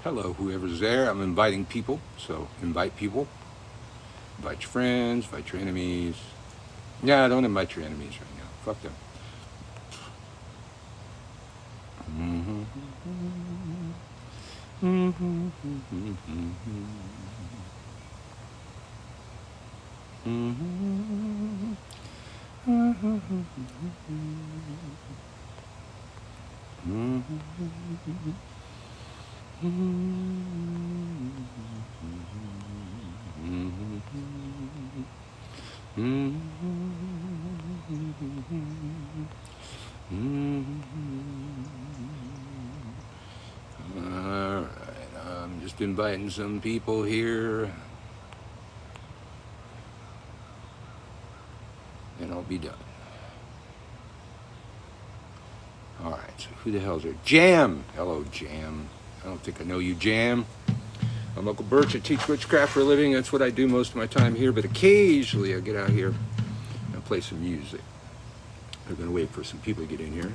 Hello, whoever's there. I'm inviting people, so invite people. Invite your friends, invite your enemies. Yeah, don't invite your enemies right now. Fuck them. All right, I'm just inviting some people here, and I'll be done. All right, so who the hell's there? Jam! Hello, Jam. I don't think I know you, Jam. I'm Uncle Birch. I teach witchcraft for a living. That's what I do most of my time here, but occasionally I get out here and play some music. We're going to wait for some people to get in here.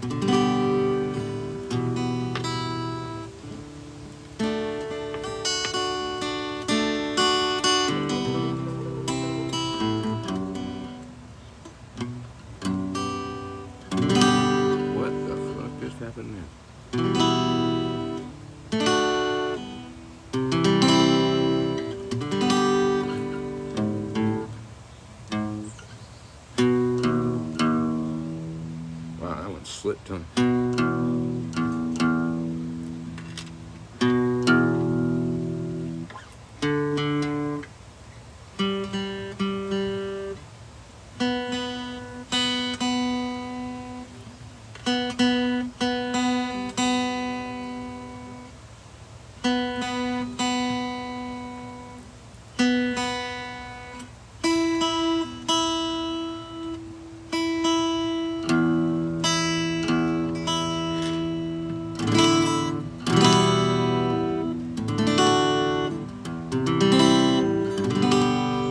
What the fuck just happened there? Wow, that one slipped on.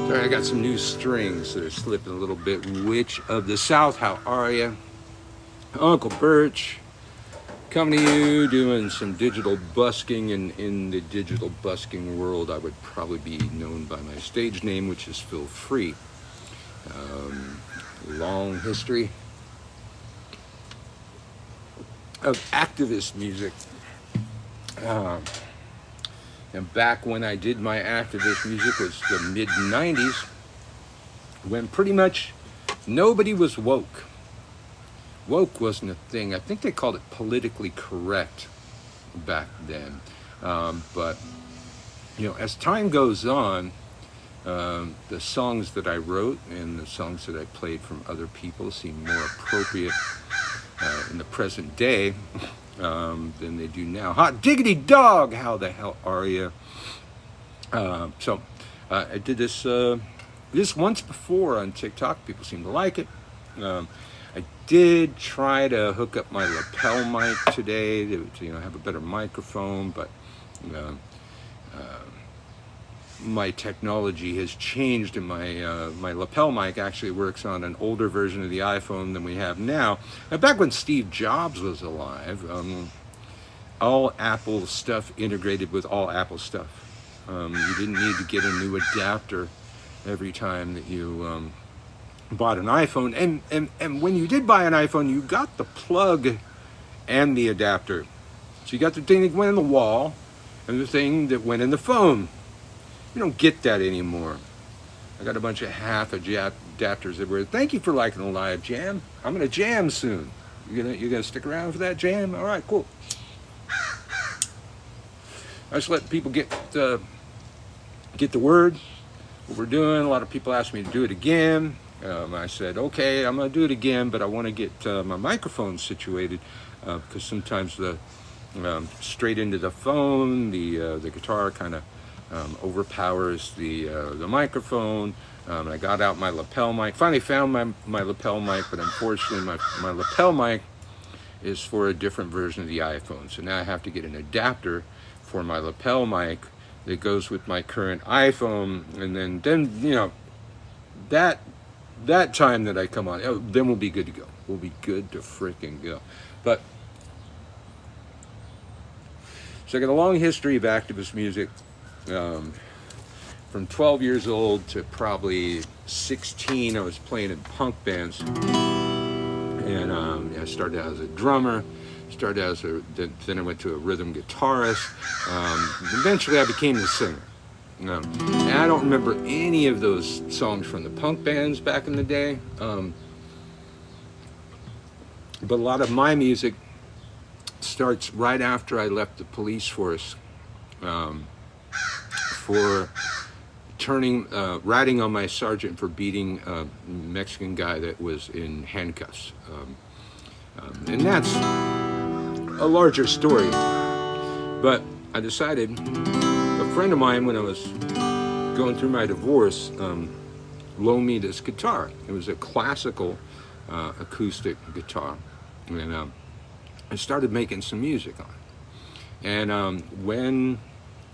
Sorry, I got some new strings that are slipping a little bit. Witch of the South, how are you? Uncle Birch, coming to you, doing some digital busking, and in the digital busking world, I would probably be known by my stage name, which is Phil Free. Long history of activist music. And back when I did my activist music was the mid 90s, when pretty much nobody was woke. Woke wasn't a thing. I think they called it politically correct back then. But, you know, as time goes on, the songs that I wrote and the songs that I played from other people seem more appropriate in the present day than they do now. Hot diggity dog, how the hell are you? So I did this once before on TikTok. People seem to like it. I did try to hook up my lapel mic today to have a better microphone, but my technology has changed, and my lapel mic actually works on an older version of the iPhone than we have now. Now, back when Steve Jobs was alive, all Apple stuff integrated with all Apple stuff. You didn't need to get a new adapter every time that you bought an iPhone. And when you did buy an iPhone, you got the plug and the adapter. So you got the thing that went in the wall and the thing that went in the phone. You don't get that anymore. I got a bunch of half adapters everywhere. Thank you for liking the live jam. I'm gonna jam soon. You gonna stick around for that jam? All right, cool. I just let people get the word, what we're doing. A lot of people asked me to do it again. I said, okay, I'm gonna do it again, but I want to get my microphone situated because sometimes the straight into the phone, the guitar kind of overpowers the microphone. I got out my lapel mic. Finally found my lapel mic, but unfortunately my lapel mic is for a different version of the iPhone. So now I have to get an adapter for my lapel mic that goes with my current iPhone, and then you know that time that I come on, then we'll be good to go. We'll be good to freaking go. But So I got a long history of activist music. From 12 years old to probably 16, I was playing in punk bands. And I started out as a drummer, then I went to a rhythm guitarist. Eventually I became the singer. And I don't remember any of those songs from the punk bands back in the day. But a lot of my music starts right after I left the police force for ratting on my sergeant for beating a Mexican guy that was in handcuffs. And that's a larger story. But I decided, a friend of mine, when I was going through my divorce, loaned me this guitar. It was a classical acoustic guitar. And I started making some music on it. And when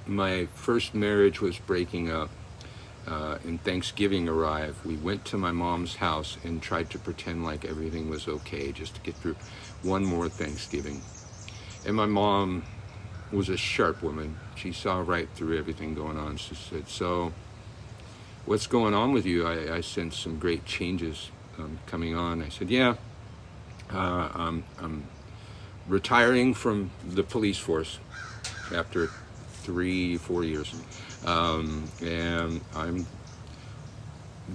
my first marriage was breaking up, and Thanksgiving arrived, we went to my mom's house and tried to pretend like everything was okay just to get through one more Thanksgiving. And my mom was a sharp woman. She saw right through everything going on. She said, "So, what's going on with you? I sense some great changes coming on." I said, "Yeah, I'm retiring from the police force after 3-4 years. And I'm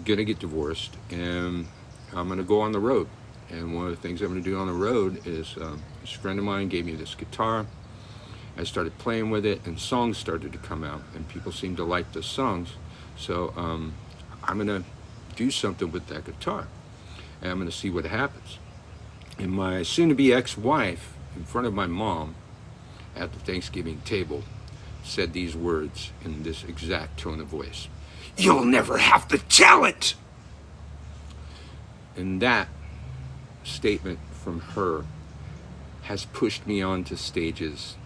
gonna get divorced, and I'm gonna go on the road. And one of the things I'm gonna do on the road is this friend of mine gave me this guitar. I started playing with it, and songs started to come out, and people seemed to like the songs. So I'm gonna do something with that guitar, and I'm gonna see what happens." And my soon-to-be ex-wife, in front of my mom at the Thanksgiving table, said these words in this exact tone of voice: "You'll never have to tell it!" And that statement from her has pushed me onto stages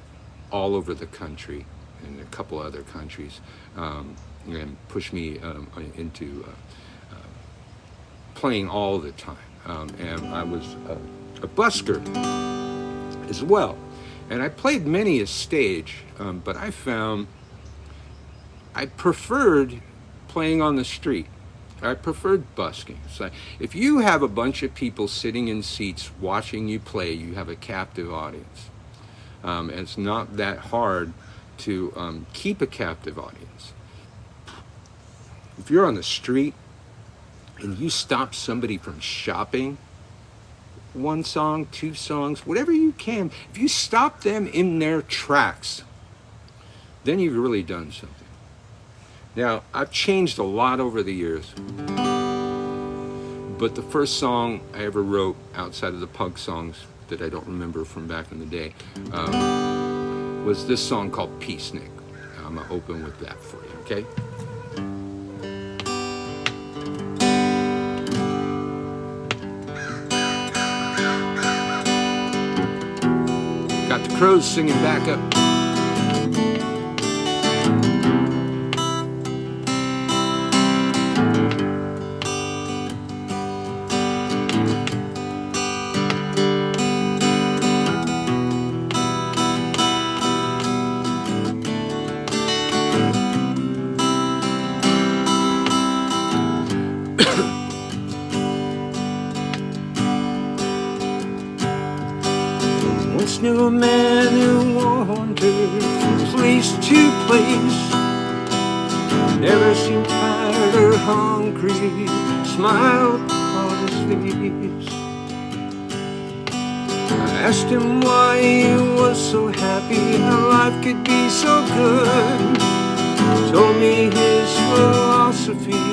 all over the country and a couple other countries, and pushed me into playing all the time. And I was a busker as well. And I played many a stage, but I found I preferred playing on the street. I preferred busking. So if you have a bunch of people sitting in seats watching you play, you have a captive audience. And it's not that hard to keep a captive audience. If you're on the street and you stop somebody from shopping, 1 song, 2 songs, whatever you can, if you stop them in their tracks, then you've really done something. Now, I've changed a lot over the years, but the first song I ever wrote outside of the punk songs that I don't remember from back in the day was this song called Peacenik. I'm gonna open with that for you, okay? Got the Crows singing back up. Once knew a man who wandered from place to place, never seemed tired or hungry, smiled upon his face. I asked him why he was so happy, how life could be so good. He told me his philosophy,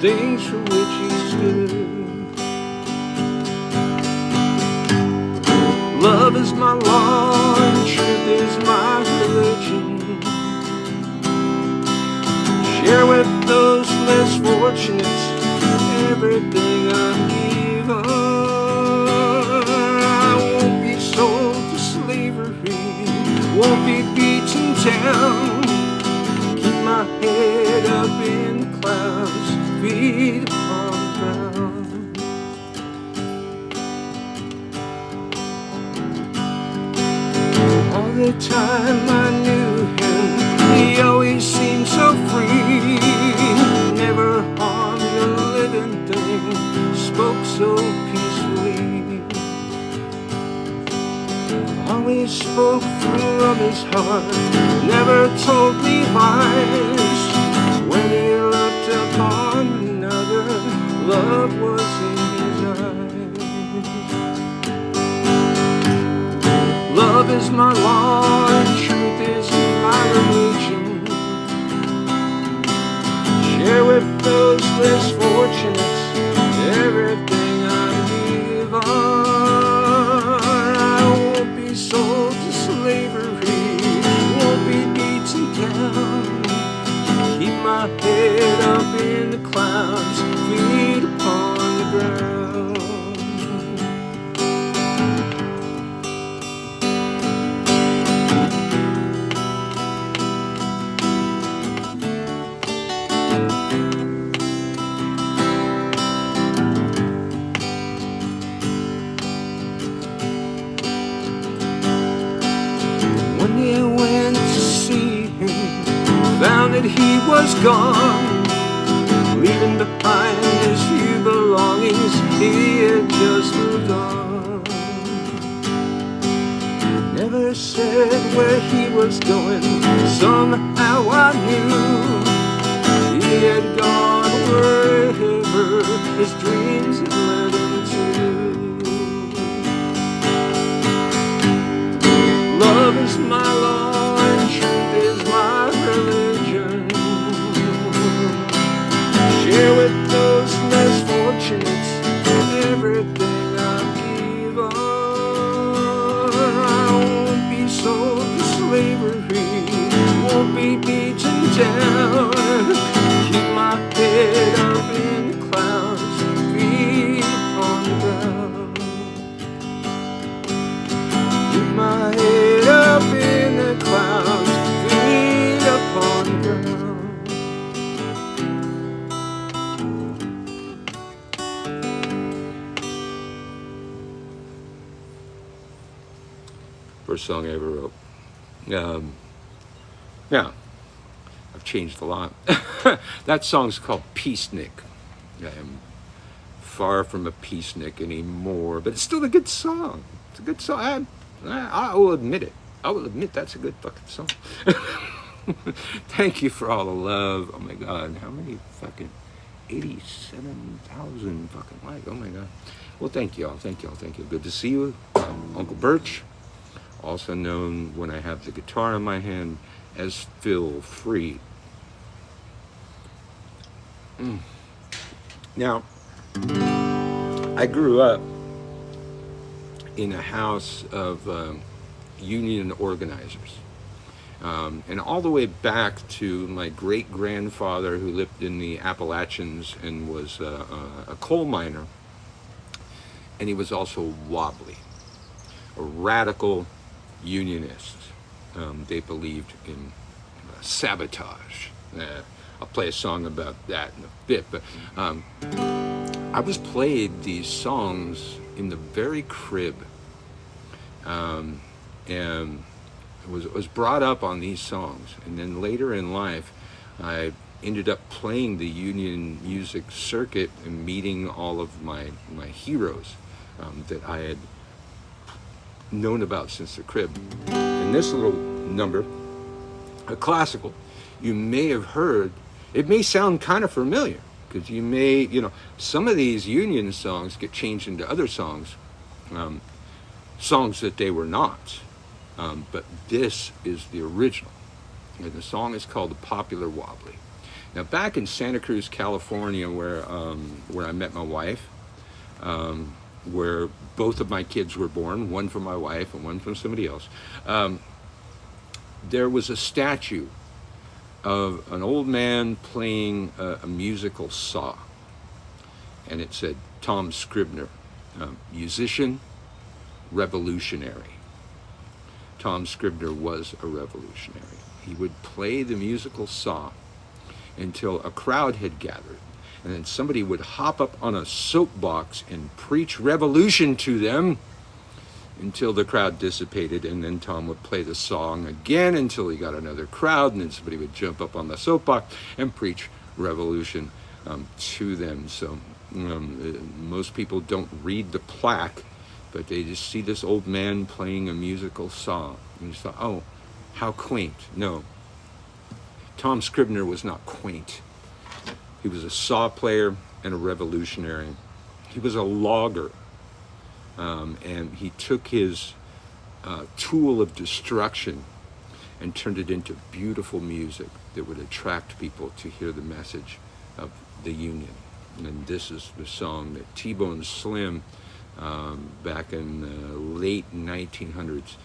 things for which he stood. Love is my law and truth is my religion. Share with those less fortunate everything I'm given. I won't be sold to slavery, won't be beaten down. Keep my head up in the clouds, feet upon the ground. the time I knew him, he always seemed so free. Never harmed a living thing, spoke so peacefully. Always spoke from his heart, never told me lies. When he looked upon another, love was in his eyes. Love is my law and truth is my religion. Share with those less fortunate everything I give on. I won't be sold to slavery, won't be beaten down. Keep my head up in the clouds, feet upon the ground. One day I went to see him, found that he was gone, leaving behind his few belongings. He had just moved on. Never said where he was going, somehow I knew he had gone wherever his dreams had led him to. Love is my law and truth is my religion. Share with those less fortunate everything I give on. I won't be sold to slavery, won't be beaten down. Keep my head up in the clouds, feet upon the ground. Keep my head up in the clouds, feet upon the ground. First song I ever wrote. Now, I've changed a lot. That song's called Peacenik. I am far from a peacenik anymore, but it's still a good song. It's a good song. I will admit it. I will admit that's a good fucking song. Thank you for all the love. Oh my God, how many fucking 87,000 fucking likes. Oh my God. Well, thank y'all. Thank y'all. Thank you. Good to see you. Uncle Birch, also known when I have the guitar in my hand as Phil Free. Now, I grew up in a house of union organizers. And all the way back to my great-grandfather who lived in the Appalachians and was a coal miner. And he was also wobbly, a radical unionist. They believed in sabotage. I'll play a song about that in a bit, but I was played these songs in the very crib, and was brought up on these songs. And then later in life, I ended up playing the union music circuit and meeting all of my heroes that I had known about since the crib. And this little number, a classical, you may have heard. It may sound kind of familiar, because you may, some of these union songs get changed into other songs, songs that they were not. But this is the original. And the song is called The Popular Wobbly. Now, back in Santa Cruz, California, where I met my wife, where both of my kids were born, one from my wife and one from somebody else, there was a statue of an old man playing a musical saw. And it said, Tom Scribner, musician, revolutionary. Tom Scribner was a revolutionary. He would play the musical saw until a crowd had gathered, and then somebody would hop up on a soapbox and preach revolution to them, until the crowd dissipated, and then Tom would play the song again until he got another crowd, and then somebody would jump up on the soapbox and preach revolution to them. So most people don't read the plaque, but they just see this old man playing a musical song. And you just thought, oh, how quaint. No, Tom Scribner was not quaint. He was a saw player and a revolutionary. He was a logger. And he took his tool of destruction and turned it into beautiful music that would attract people to hear the message of the Union. And this is the song that T-Bone Slim, back in the late 1900s,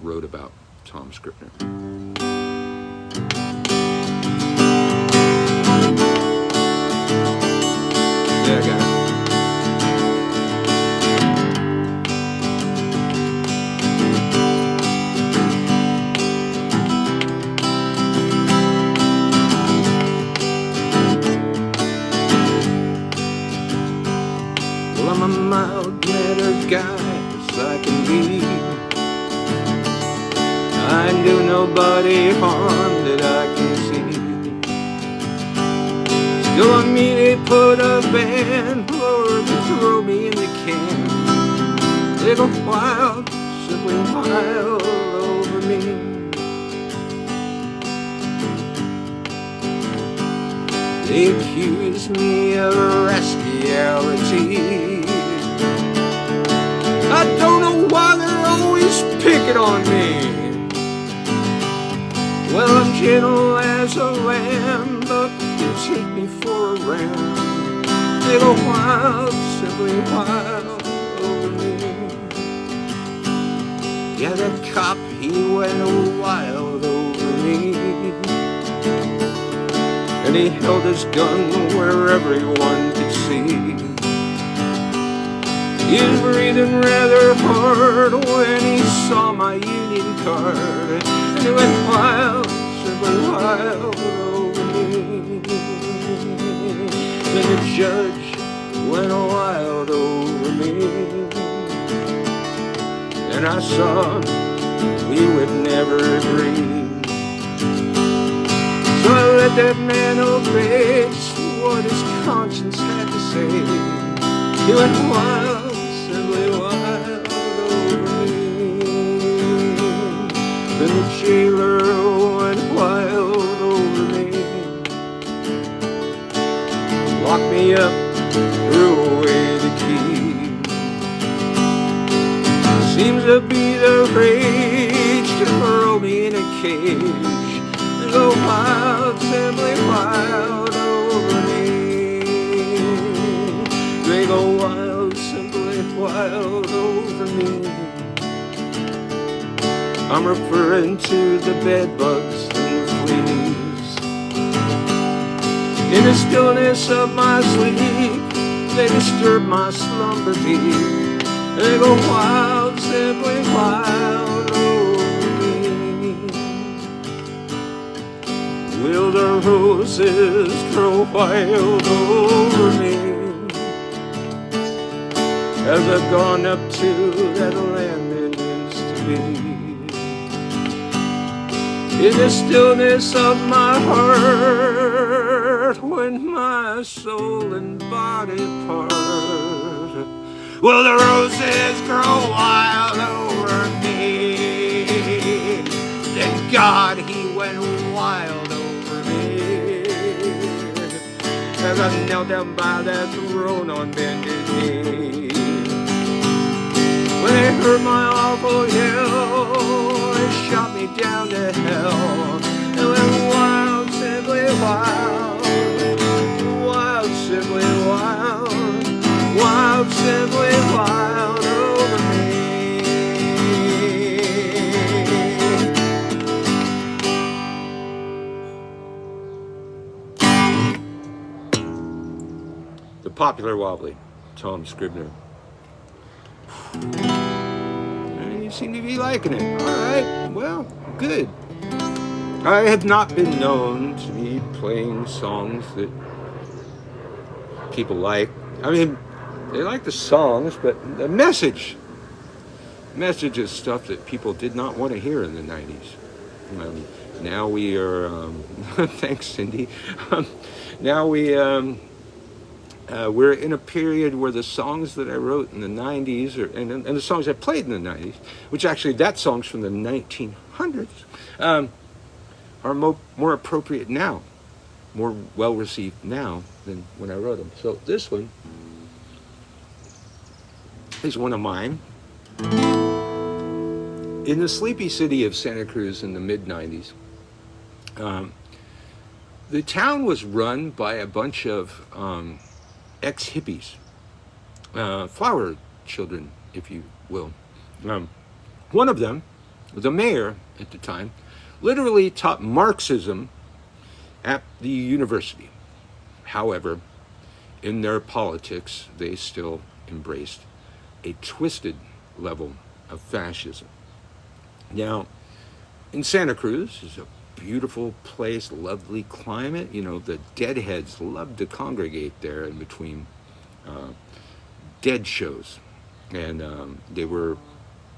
wrote about Tom Scribner. Yeah, I got it. Well, I'm a mild-mannered guy as I can be. I do nobody harm that I can see. Still on me they put a ban, or they throw me in the can. They go wild, simply wild over me. They accuse me of rascality. I don't know why they're always picking on me. Well, I'm gentle as a lamb, but they take me for a ram. They go wild, simply wild over me. Yeah, that cop, he went wild over me. And he held his gun where everyone could see. He was breathing rather hard when he saw my Union card. And he went wild, simply wild over me. Then the judge went wild over me. And I saw we would never agree. So I let that man obey just what his conscience had to say. He went wild, simply wild over me. Then the jailer went wild over me. Locked me up, threw away the key. Seems to be the rage to throw me in a cage. They go wild, simply wild over me. They go wild, simply wild over me. I'm referring to the bedbugs and the fleas. In the stillness of my sleep, they disturb my slumber deep. They go wild, simply wild over me. Will the roses grow wild over me as I've gone up to that land that is to be? In the stillness of my heart, when my soul and body part, will the roses grow wild over me? Then God, he went wild over me as I knelt down by that throne on bended knee. When they heard my awful yell, they shot me down to hell. It went wild, simply wild, wild, simply wild, wild, simply wild over me. The popular wobbly, Tom Scribner. And you seem to be liking it. All right, well, good. I have not been known to be playing songs that people like. I mean, they like the songs, but the message messages, stuff that people did not want to hear in the 90s. Now we are, thanks, Cindy. Now we're in a period where the songs that I wrote in the 90s, and the songs I played in the 90s, which actually that song's from the 1900s, are more appropriate now, more well-received now than when I wrote them. So this one is one of mine. In the sleepy city of Santa Cruz in the mid-90s, the town was run by a bunch of ex-hippies, flower children, if you will. One of them, the mayor at the time, literally taught Marxism at the university. However, in their politics, they still embraced a twisted level of fascism. Now, in Santa Cruz is a beautiful place, lovely climate. You know, the deadheads loved to congregate there in between dead shows. And they were,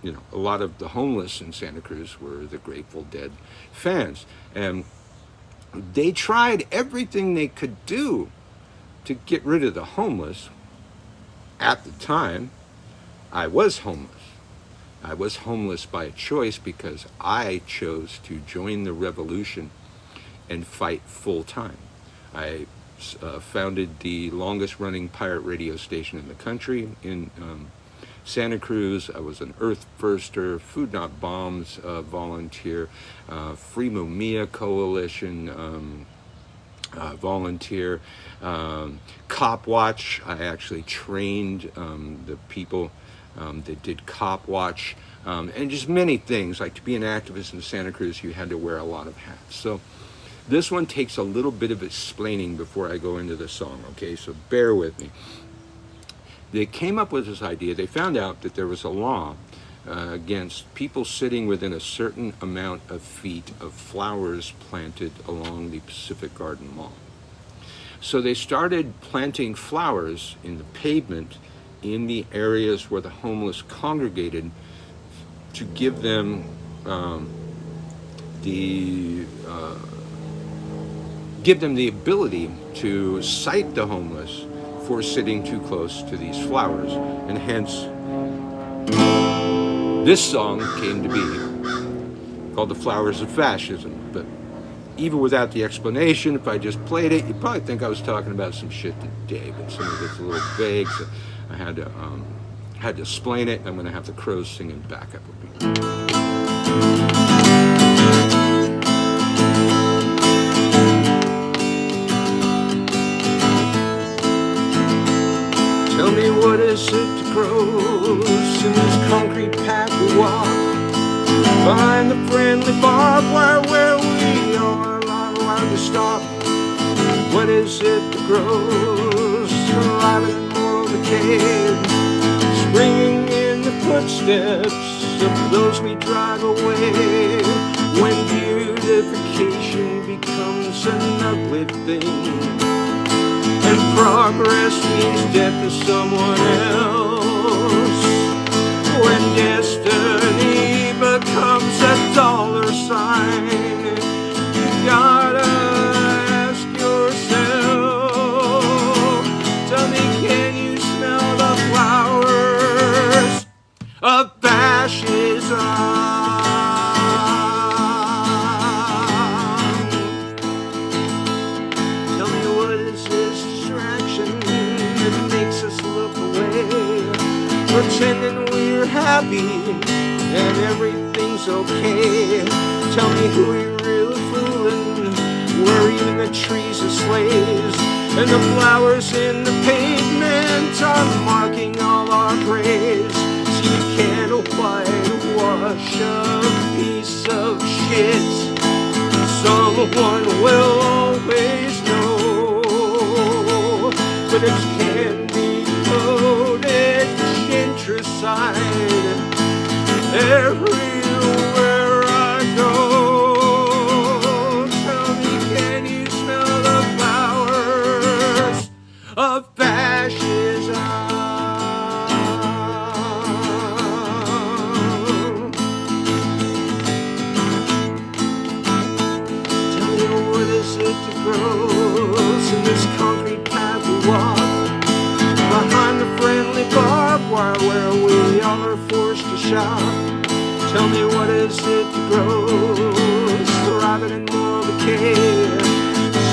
you know, a lot of the homeless in Santa Cruz were the Grateful Dead fans. And they tried everything they could do to get rid of the homeless. At the time, I was homeless. I was homeless by choice because I chose to join the revolution and fight full time. I founded the longest running pirate radio station in the country in Santa Cruz. I was an Earth Firster, Food Not Bombs volunteer, Free Mumia Coalition volunteer, Cop Watch. I actually trained the people that did Cop Watch, and just many things. Like, to be an activist in Santa Cruz, you had to wear a lot of hats. So this one takes a little bit of explaining before I go into the song, okay? So bear with me. They came up with this idea. They found out that there was a law against people sitting within a certain amount of feet of flowers planted along the Pacific Garden Mall. So they started planting flowers in the pavement in the areas where the homeless congregated to give them the ability to cite the homeless for sitting too close to these flowers. And hence, this song came to be, called The Flowers of Fascism. But even without the explanation, if I just played it, you'd probably think I was talking about some shit today, but some of it's a little vague, so I had to explain it. I'm going to have the Crows singing backup with me. Tell me, what is it to crows in this concrete path we walk? Behind the friendly barbed wire where we are not allowed to stop. What is it that grows surviving in moral decay, springing in the footsteps of those we drive away? When beautification becomes an ugly thing, and progress means death to someone else, when destiny becomes a dollar sign, you gotta ask yourself, tell me, can you smell the flowers of fascism? Tell me, what is this distraction that makes us look away, pretending we're happy and everything's okay? Tell me, who we really fooling? Where even the trees are slaves, and the flowers in the pavement are marking all our graves. See, you can't whitewash a piece of shit. Someone will always know, but it's candy coated gentricide everywhere I go. Tell me, can you smell the flowers of fascism? Tell me, what is it that grows, thriving in moral decay,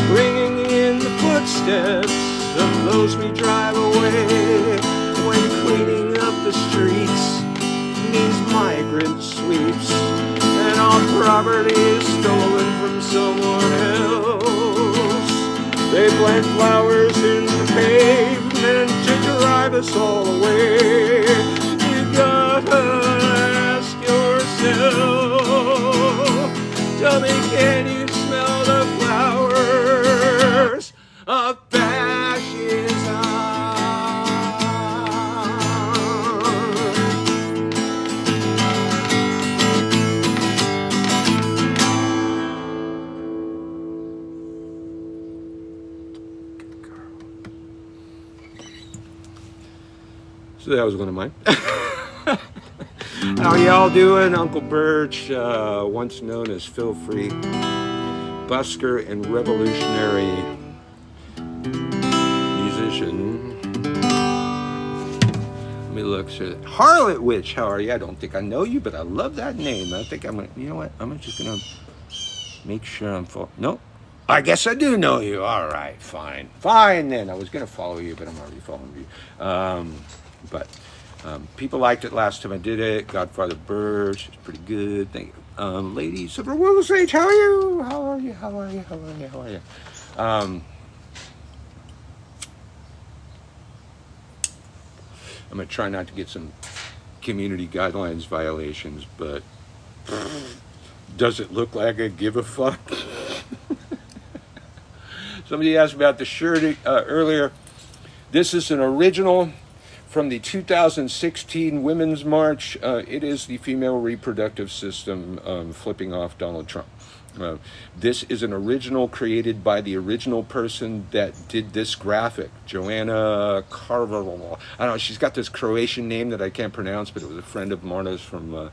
springing in the footsteps of those we drive away, when cleaning up the streets means migrant sweeps, and all property is stolen from someone else. They plant flowers in the pavement to drive us all away. You gotta ask yourself, tell me, can you smell the flowers of fascism? So that was one of mine. How y'all doing? Uncle Birch, once known as Phil Free, busker and revolutionary musician. Let me look. Harlot Witch, how are you? I don't think I know you, but I love that name. I think I'm gonna, you know what? I'm just gonna make sure I'm full. Nope. I guess I do know you. All right, fine. Fine then. I was gonna follow you, but I'm already following you. But people liked it last time I did it. Godfather Birch is pretty good. Thank you. Ladies of the World Stage, how are you? How are you? How are you? How are you? How are you? I'm going to try not to get some community guidelines violations, but does it look like I give a fuck? Somebody asked about the shirt earlier. This is an original from the 2016 Women's March. It is the female reproductive system flipping off Donald Trump. This is an original created by the original person that did this graphic, Joanna Carvalho. I don't know, she's got this Croatian name that I can't pronounce, but it was a friend of Marta's from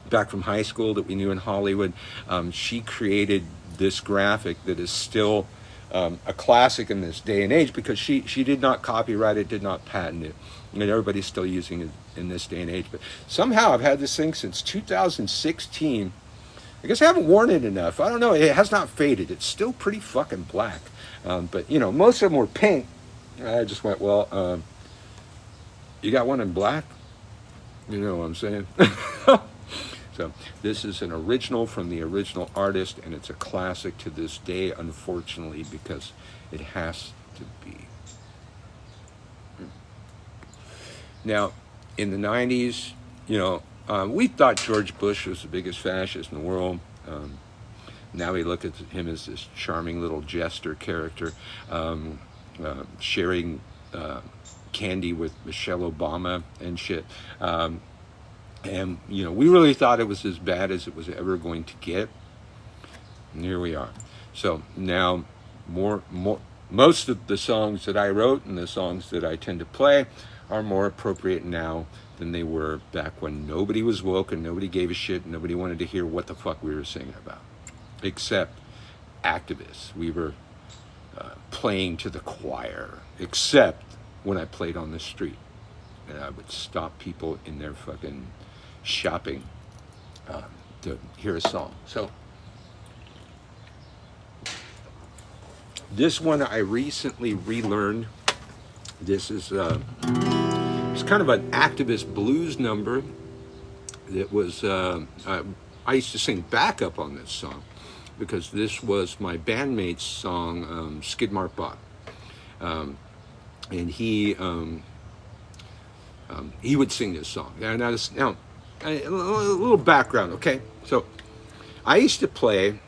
back from high school that we knew in Hollywood. She created this graphic that is still a classic in this day and age, because she did not copyright it, did not patent it, and everybody's still using it in this day and age. But somehow I've had this thing since 2016. I guess I haven't worn it enough. I don't know. It has not faded. It's still pretty fucking black. But, you know, most of them were pink. I just went, well, you got one in black? You know what I'm saying? So this is an original from the original artist, and it's a classic to this day, unfortunately, because it has to be. Now, in the 90s, you know, we thought George Bush was the biggest fascist in the world. Now we look at him as this charming little jester character, sharing candy with Michelle Obama and shit. And, you know, we really thought it was as bad as it was ever going to get. And here we are. So now most of the songs that I wrote and the songs that I tend to play are more appropriate now than they were back when nobody was woke and nobody gave a shit and nobody wanted to hear what the fuck we were singing about, except activists. We were playing to the choir, except when I played on the street. And I would stop people in their fucking shopping to hear a song. So this one I recently relearned. This is it's kind of an activist blues number that was I used to sing backup on this song because this was my bandmate's song, Skid Mark Bob, and he would sing this song. Now a little background, okay? So I used to play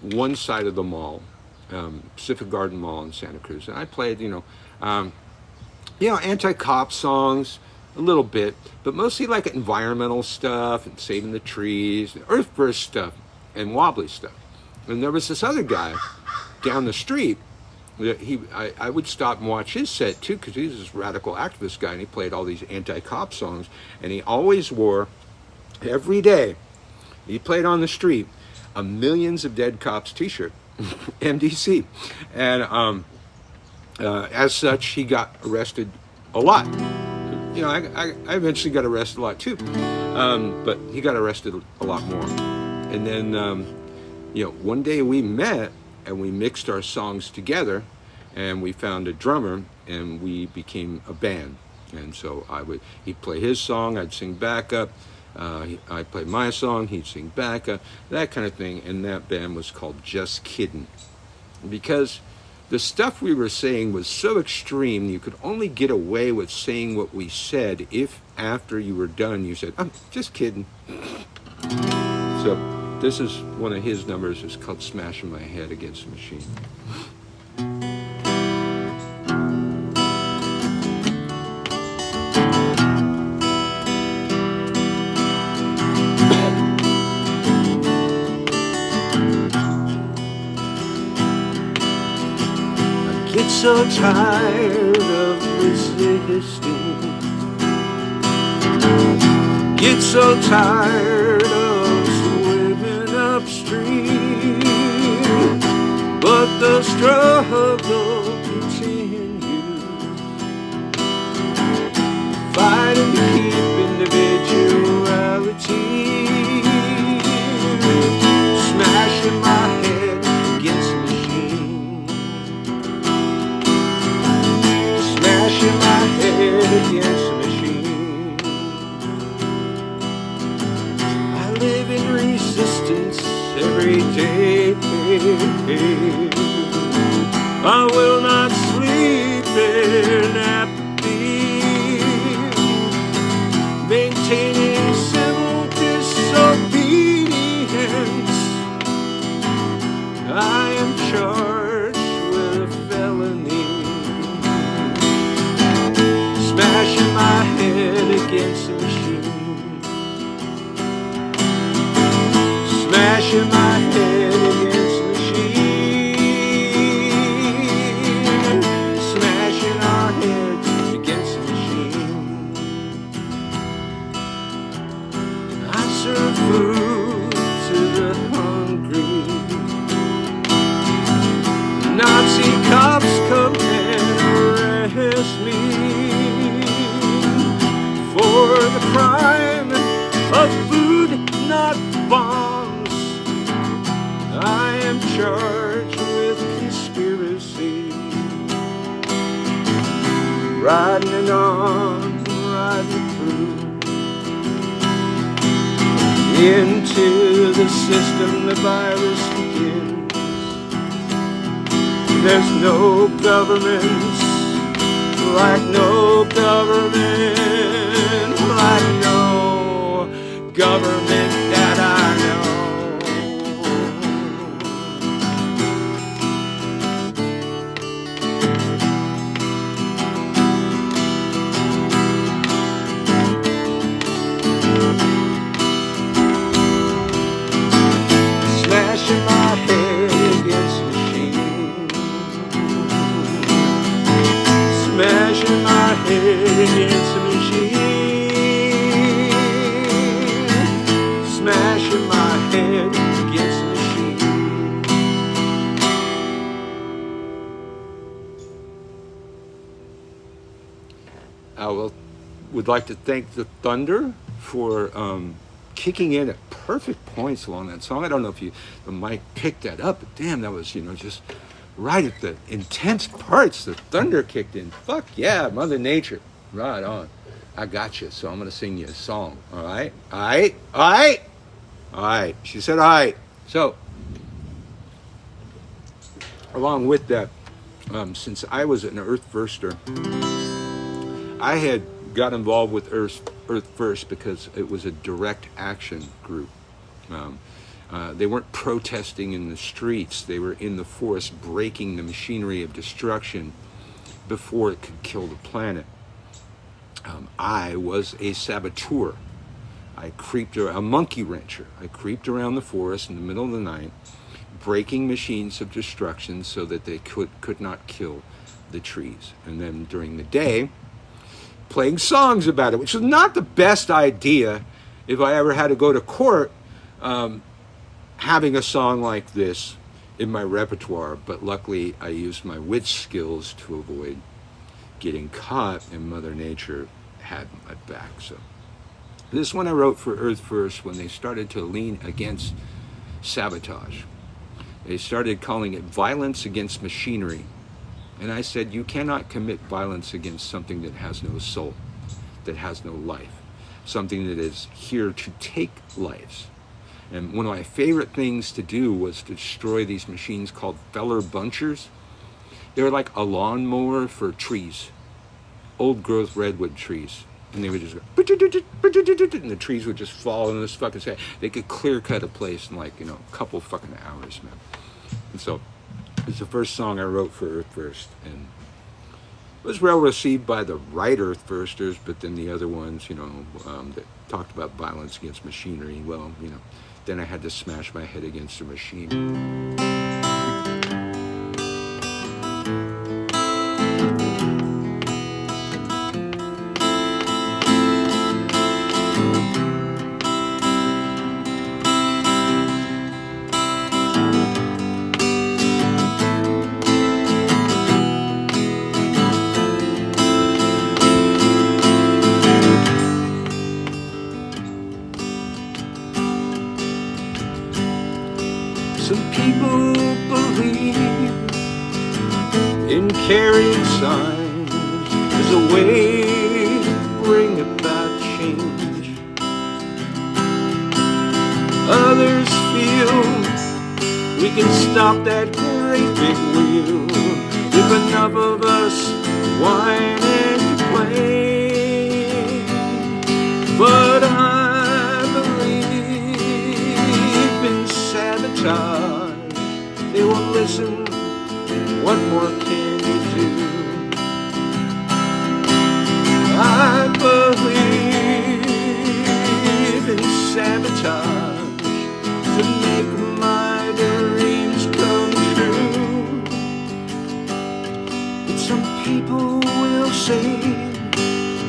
one side of the mall, Pacific Garden Mall in Santa Cruz, and I played, anti-cop songs a little bit, but mostly like environmental stuff and saving the trees, and earth-burst stuff, and wobbly stuff. And there was this other guy down the street that I would stop and watch his set too, because he's this radical activist guy, and he played all these anti-cop songs, and he always wore, every day, he played on the street, a Millions of Dead Cops t-shirt, MDC. And as such, he got arrested a lot. You know, I eventually got arrested a lot too. But he got arrested a lot more. And then, one day we met and we mixed our songs together, and we found a drummer, and we became a band. And so he'd play his song, I'd sing backup. I'd play my song, he'd sing backup, that kind of thing. And that band was called Just Kiddin'. Because the stuff we were saying was so extreme, you could only get away with saying what we said if after you were done you said, "I'm just kidding." So this is one of his numbers. It's called Smashing My Head Against the Machine. Get so tired of resisting. Get so tired of swimming upstream. But the struggle continues. Fighting to keep individuality. Smashing my head against the machine. Smashing my head against the machine. I live in resistance every day. I will not sleep in apathy. Maintaining civil disobedience. I am charged with a felony. Smashing my head against the machine. Smashing my head against the machine. Smashing our heads against the machine. I serve food to the hungry. Nazi cops come and arrest me for the crime of food, not bombs. I am charged with conspiracy. Riding on, riding through. Into the system the virus begins. There's no government like no government, like no government that I know. Smashing my head against the machine. Smashing my head against the machine. Smashing my head against the machine. I would like to thank the Thunder for kicking in at perfect points along that song. I don't know if the mic picked that up, but damn, that was, just right at the intense parts. The Thunder kicked in. Fuck yeah, Mother Nature. Right on. I got you, so I'm going to sing you a song. All right? All right? All right? All right. She said, all right. So, along with that, since I was an Earth Firster, I had got involved with Earth First because it was a direct action group. They weren't protesting in the streets. They were in the forest breaking the machinery of destruction before it could kill the planet. I was a saboteur. I creeped around, a monkey wrencher. I creeped around the forest in the middle of the night, breaking machines of destruction so that they could not kill the trees. And then during the day, playing songs about it, which was not the best idea if I ever had to go to court, having a song like this in my repertoire. But luckily, I used my wit skills to avoid getting caught, and Mother Nature had my back. So This one I wrote for Earth First when they started to lean against sabotage. They started calling it violence against machinery. And I said, you cannot commit violence against something that has no soul, that has no life, something that is here to take lives. And one of my favorite things to do was to destroy these machines called feller bunchers. They're like a lawnmower for trees, old growth redwood trees. And they would just go, and the trees would just fall in this fucking sky. They could clear cut a place in like, a couple fucking hours, man. And so it's the first song I wrote for Earth First. And it was well received by the right Earth Firsters, but then the other ones, that talked about violence against machinery, well, then I had to smash my head against a machine. Some people believe in carrying signs as a way to bring about change. Others feel we can stop that great big wheel if enough of us whine and complain. But I believe in sabotage. They won't listen, what more can you do? I believe in sabotage to make my dreams come true. But some people will say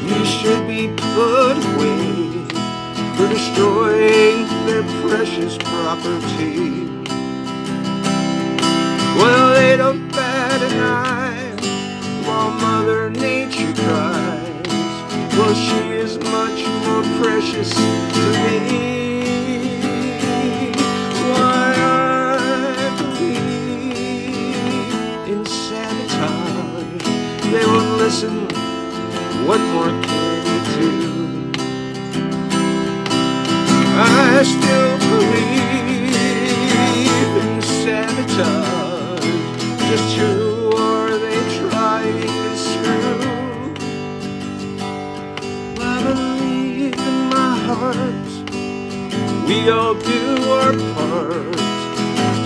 you should be put away for destroying their precious property. Well, they don't bat an eye while Mother Nature cries. Well, she is much more precious to me. Why I believe in sabotage. They won't listen, what more can you do? I still believe in sabotage. Just who are they trying to screw? I believe in my heart we all do our part.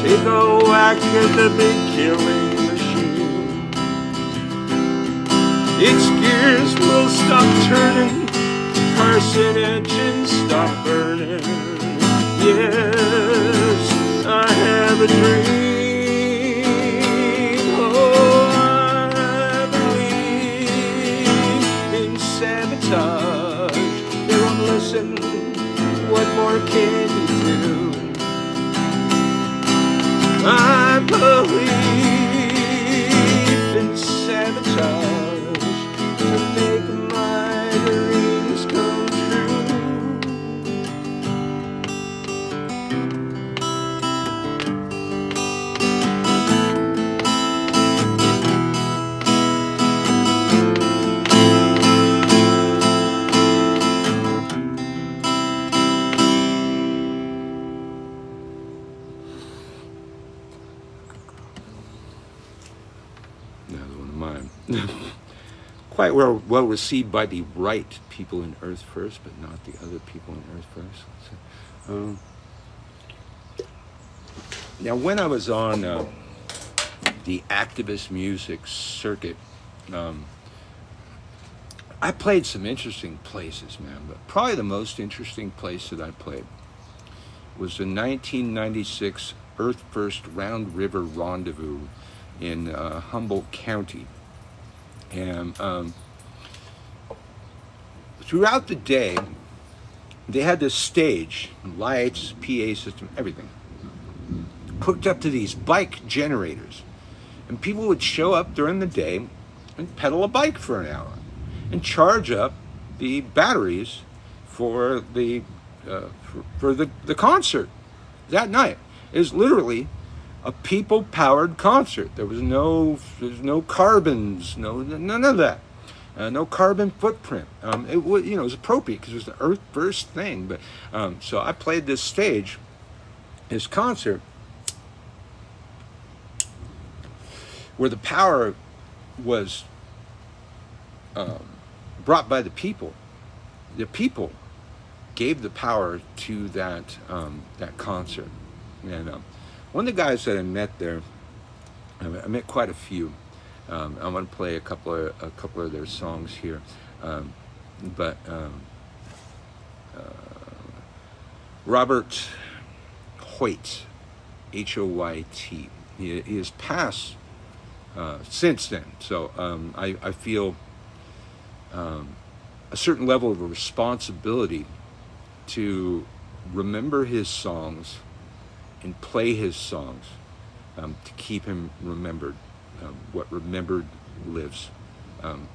Take a whack at the big killing machine. Its gears will stop turning, carcinogens stop burning. Yes, I have a dream. They won't listen, what more can you do? I believe in sabotage to make my dreams come quite well received by the right people in Earth First, but not the other people in Earth First. So, now, when I was on the activist music circuit, I played some interesting places, man. But probably the most interesting place that I played was the 1996 Earth First Round River Rendezvous in Humboldt County. And throughout the day, they had this stage, lights, PA system, everything, hooked up to these bike generators. And people would show up during the day and pedal a bike for an hour and charge up the batteries for the concert that night. It was literally a people-powered concert. There's no carbons, none of that. No carbon footprint. It was appropriate because it was the Earth First thing. But so I played this stage, this concert, where the power was brought by the people. The people gave the power to that concert. And one of the guys that I met there, I met quite a few. I'm going to play a couple of their songs here, Robert Hoyt, Hoyt. He has passed since then, so I feel a certain level of responsibility to remember his songs and play his songs to keep him remembered. What remembered lives. And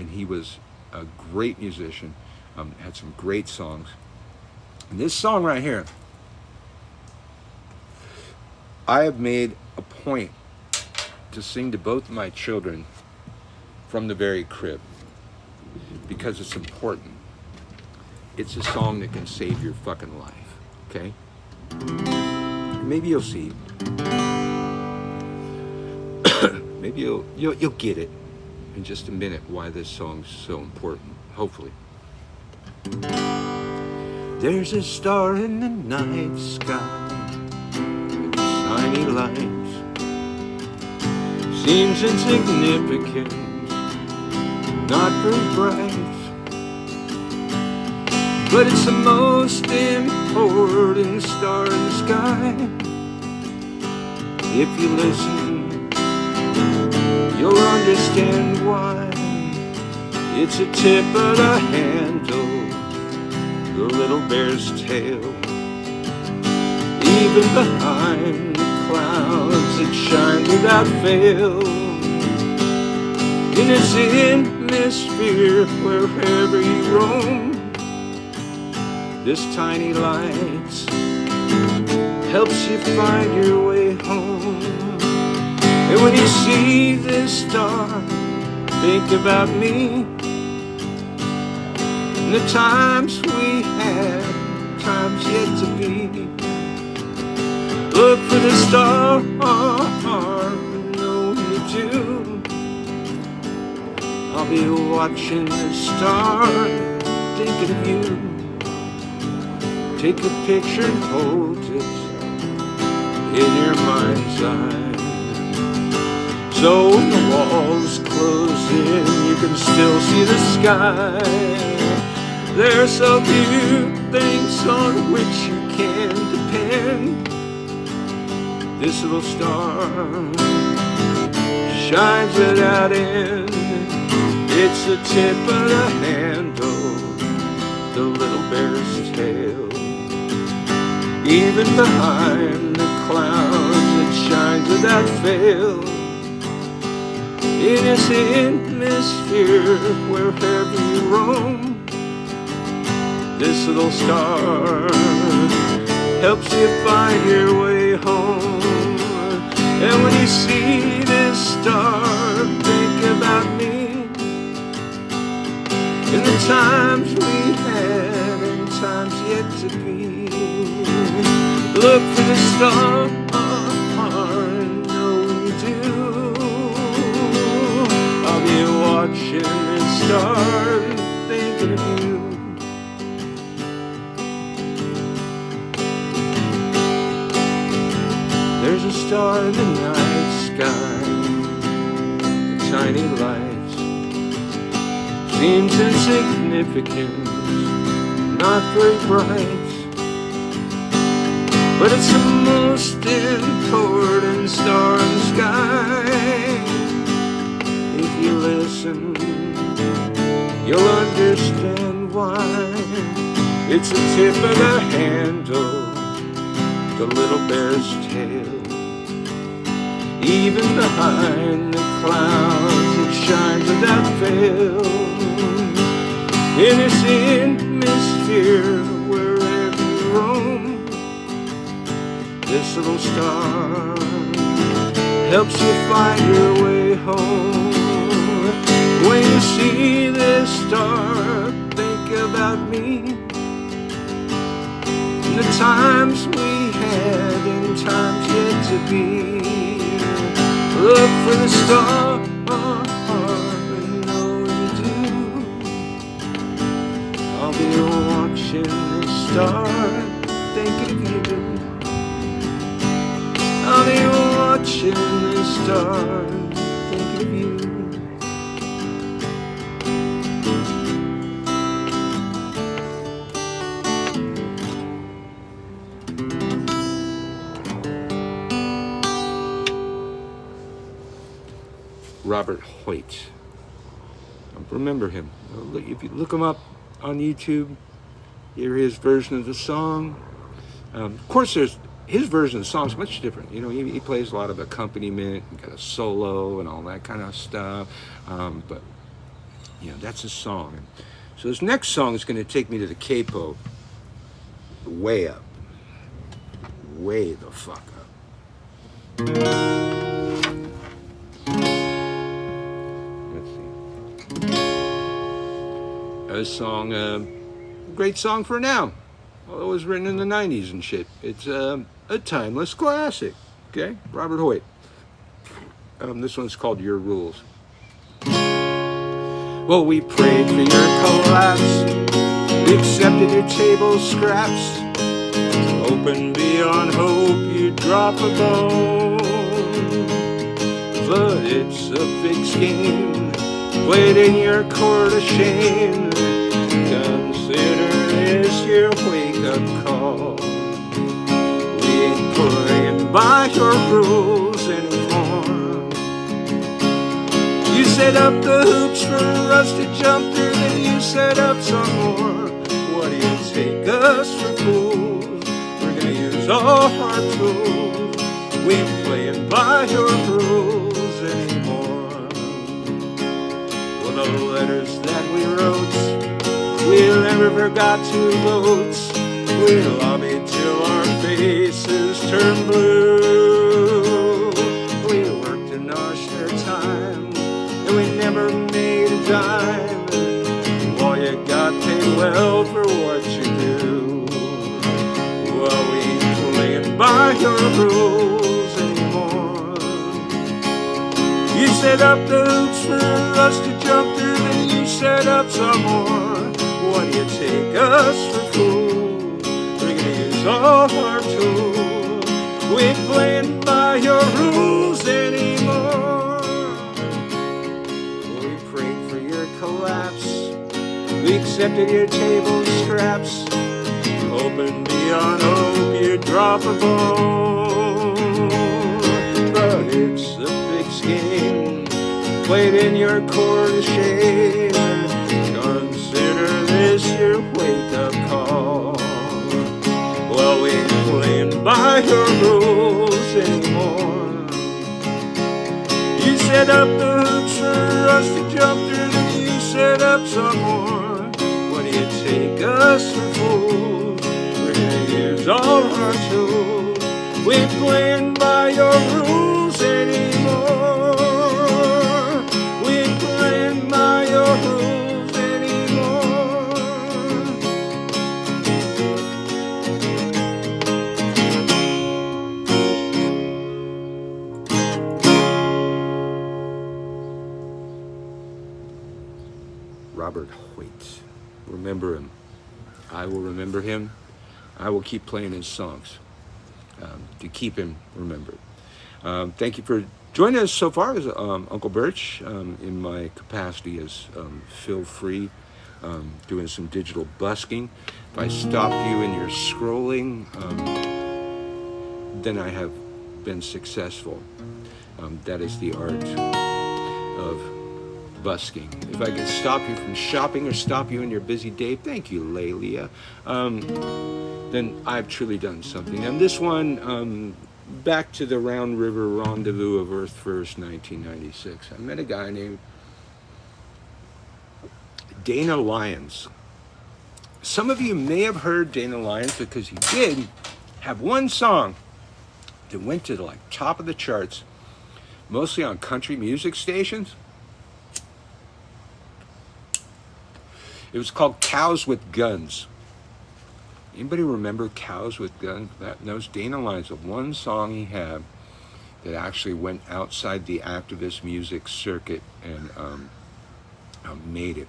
he was a great musician, had some great songs. And this song right here, I have made a point to sing to both of my children from the very crib, because it's important. It's a song that can save your fucking life, okay? Maybe you'll see. Maybe you'll get it in just a minute why this song's so important, hopefully. There's a star in the night sky with tiny lights. Seems insignificant, not very bright, but it's the most important star in the sky. If you listen, you'll understand why. It's a tip of the handle, the little bear's tail. Even behind the clouds, it shines without fail. In this hemisphere, wherever you roam, this tiny light helps you find your way home. And when you see this star, think about me and the times we had, times yet to be. Look for the star, know you do. I'll be watching the star, thinking of you. Take a picture and hold it in your mind's eye. So when the walls close in, you can still see the sky. There's so few things on which you can depend. This little star shines without end. It's the tip of the handle, the little bear's tail. Even behind the clouds, it shines without fail. In this hemisphere, wherever you roam, this little star helps you find your way home. And when you see this star, think about me and the times we had and times yet to be. Look for the star, know you do. I'll be watching this star, thinking of you. There's a star in the night sky, the tiny light seems insignificant, not very bright, but it's the most important star in the sky. If you listen, you'll understand why. It's the tip of the handle, the little bear's tail. Even behind the clouds, it shines without fail. In this hemisphere, fear wherever you roam. This little star helps you find your way home. When you see this star, think about me, the times we had and times yet to be. Look for the star and know you do. I'll be watching the star, thinking of you. I'll be watching the star, thinking of you. Robert Hoyt. Remember him. If you look him up on YouTube, hear his version of the song. Of course, his version of the song is much different. You know, he plays a lot of accompaniment, got a solo and all that kind of stuff. But you know, that's his song. So this next song is going to take me to the capo, way up, way the fuck up. A song, great song for now. Well, it was written in the 90s and shit. It's a timeless classic. Okay, Robert Hoyt. This one's called Your Rules. Well, we prayed for your collapse, we accepted your table scraps, hoping beyond hope you'd drop a bone. But it's a fixed game, played in your court of shame. Consider this your wake-up call. We ain't playing by your rules anymore. You set up the hoops for us to jump through, then you set up some more. What do you take us for fools? We're gonna use all our tools. We ain't playing by your rules anymore. Well, the letters that we wrote, we never forgot to vote. We lobbied till our faces turned blue. We worked in our spare time, and we never made a dime. All you got paid well for what you do. Well, we ain't playing by your rules anymore. You set up the hoops for us to jump through, then you set up some more. What do you take us for fools? We're gonna use all our tools. We ain't playing by your rules anymore. We prayed for your collapse, we accepted your table scraps, hoping beyond hope you'd drop a bone. But it's a fixed game, played in your court of shame. Consider this your wake-up call. Well, we ain't playing by your rules anymore. You set up the hoops for us to jump through, then you set up some more. What do you take us for fools? We're gonna use all our tools. We ain't playing by your rules anymore. We ain't playing by your rules anymore. Robert Hoyt. Remember him. I will remember him. I will keep playing his songs to keep him remembered. Thank you for joining us so far as Uncle Birch in my capacity as Phil Free, doing some digital busking. If I stop you in your scrolling, then I have been successful. That is the art of busking. If I can stop you from shopping or stop you in your busy day, thank you, Lelia, then I've truly done something. And this one, back to the Round River Rendezvous of Earth First, 1996. I met a guy named Dana Lyons, some of you may have heard Dana Lyons because he did have one song that went to the like top of the charts, mostly on country music stations. It was called Cows with Guns. Anybody remember Cows with Guns? That knows Dana Lyons of one song he had that actually went outside the activist music circuit and made it.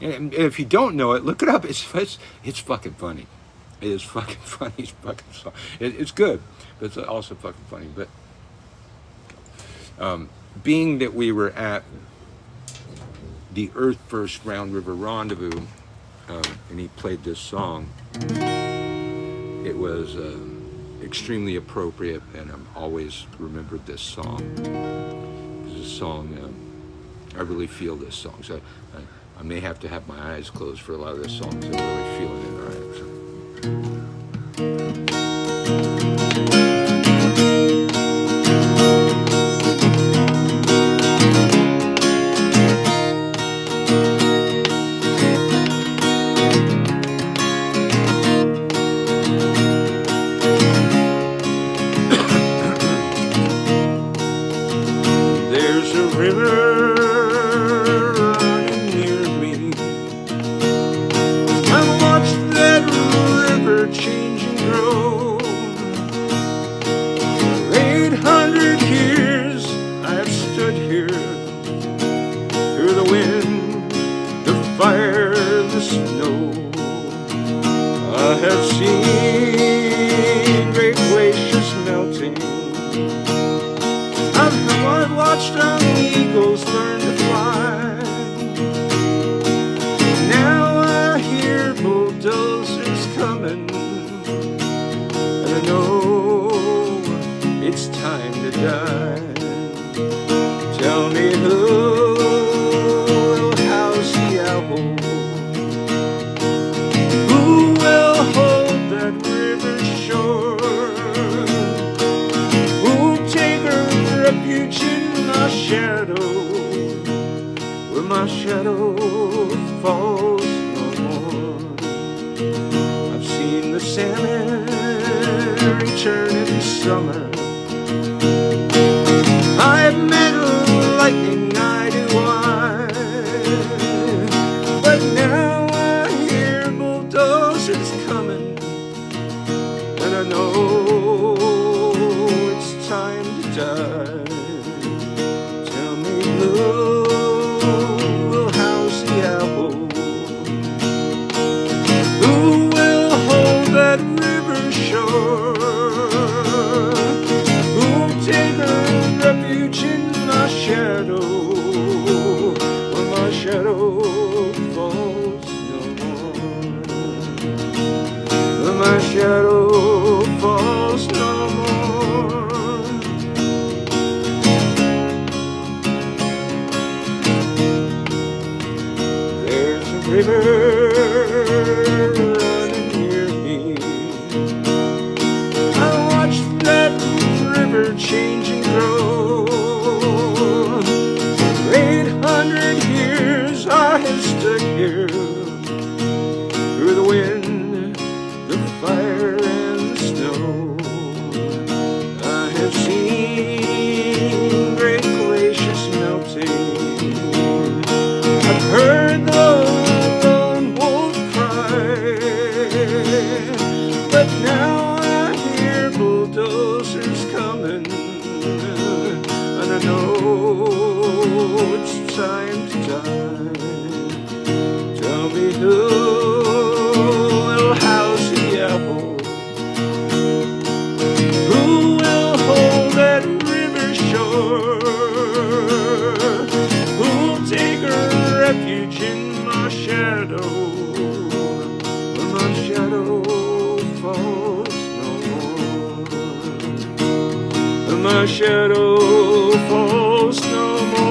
And if you don't know it, look it up. It's fucking funny. It is fucking funny. It's fucking song. It's good, but it's also fucking funny. But being that we were at the Earth First Round River Rendezvous, and he played this song, it was extremely appropriate, and I've always remembered this song. It's a song, I really feel this song. So I may have to have my eyes closed for a lot of this song, because I'm really feeling it. All right, so. There's a river running near me. I've watched that river change and grow. For 800 years I've stood here, through the wind, the fire, the snow. I have seen great glaciers melting. I've watched young eagles learn to fly. Now I hear bulldozers coming, and I know it's time to die. Tell me who will house the owl? Who will hold that river shore? Who'll take a refuge in my shadow, where my shadow falls no more? I've seen the salmon return in the summer. I've met lightning, I do I. But now I hear bulldozers coming, and I know it's time to die. Tell me who will house the owl? Who will hold that river shore? Who'll take a refuge in my shadow, when my shadow falls no more? When my shadow falls no more. There's a river running near me. I watched that river change and grow. For 800 years I have stood here, through the wind, the fire, and the snow. I have seen great glaciers melting. I've heard the lone wolf cry. But now I hear bulldozers coming, and I know it's time to die. Tell me who will house the owl? Who will hold that river shore? Who'll take a refuge in my shadow, when my shadow falls no more? When my shadow falls no more.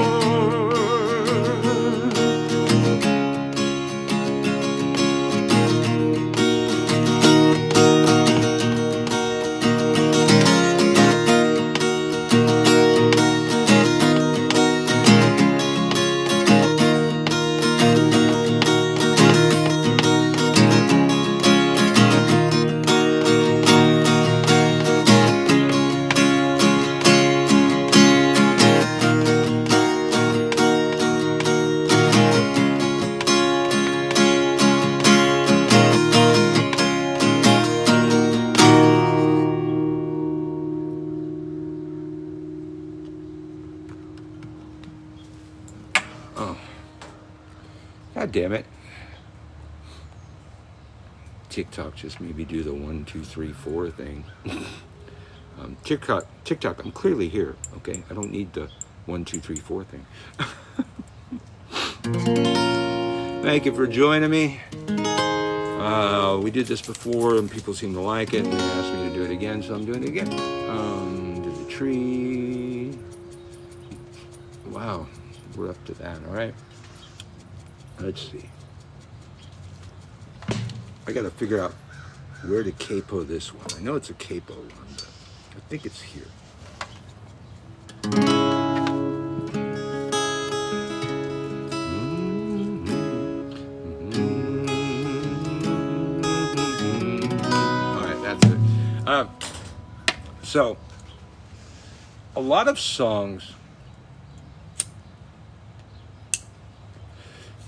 God damn it. TikTok just made me do the 1, 2, 3, 4 thing. TikTok, I'm clearly here, okay? I don't need the 1, 2, 3, 4 thing. Thank you for joining me. We did this before and people seem to like it and they asked me to do it again, so I'm doing it again. Do the tree. Wow, we're up to that, all right? Let's see. I gotta figure out where to capo this one. I know it's a capo one, but I think it's here. All right, that's it. So, a lot of songs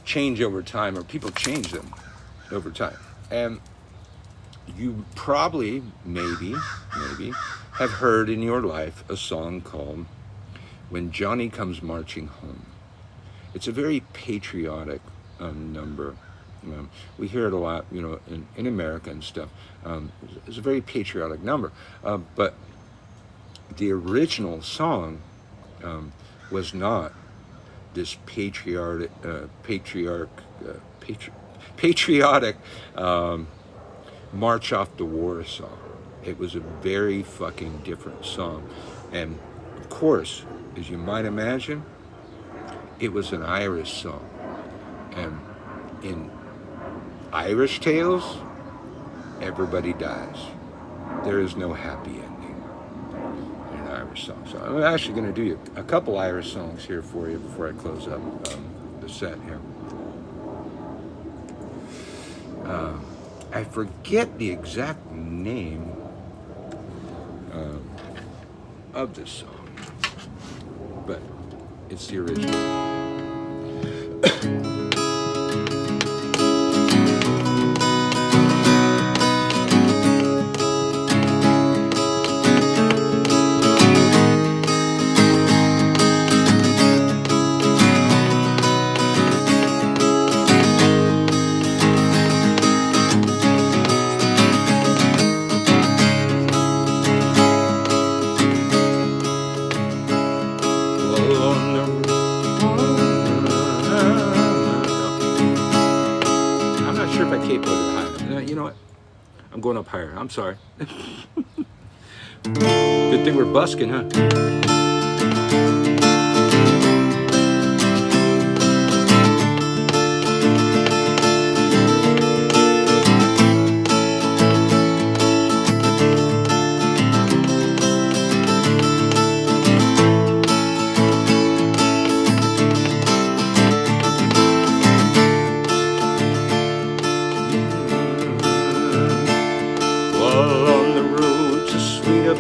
change over time, or people change them over time. And you probably, maybe, have heard in your life a song called When Johnny Comes Marching Home. It's a very patriotic number. We hear it a lot, you know, in America and stuff. It's a very patriotic number. But the original song was not this patriotic march off the war song. It was a very fucking different song. And of course, as you might imagine, it was an Irish song. And in Irish tales, everybody dies. There is no happy ending in an Irish song. So I'm actually going to do a couple Irish songs here for you before I close up the set here. I forget the exact name of this song, but it's the original. You know what? I'm going up higher. I'm sorry. Good thing we're busking, huh?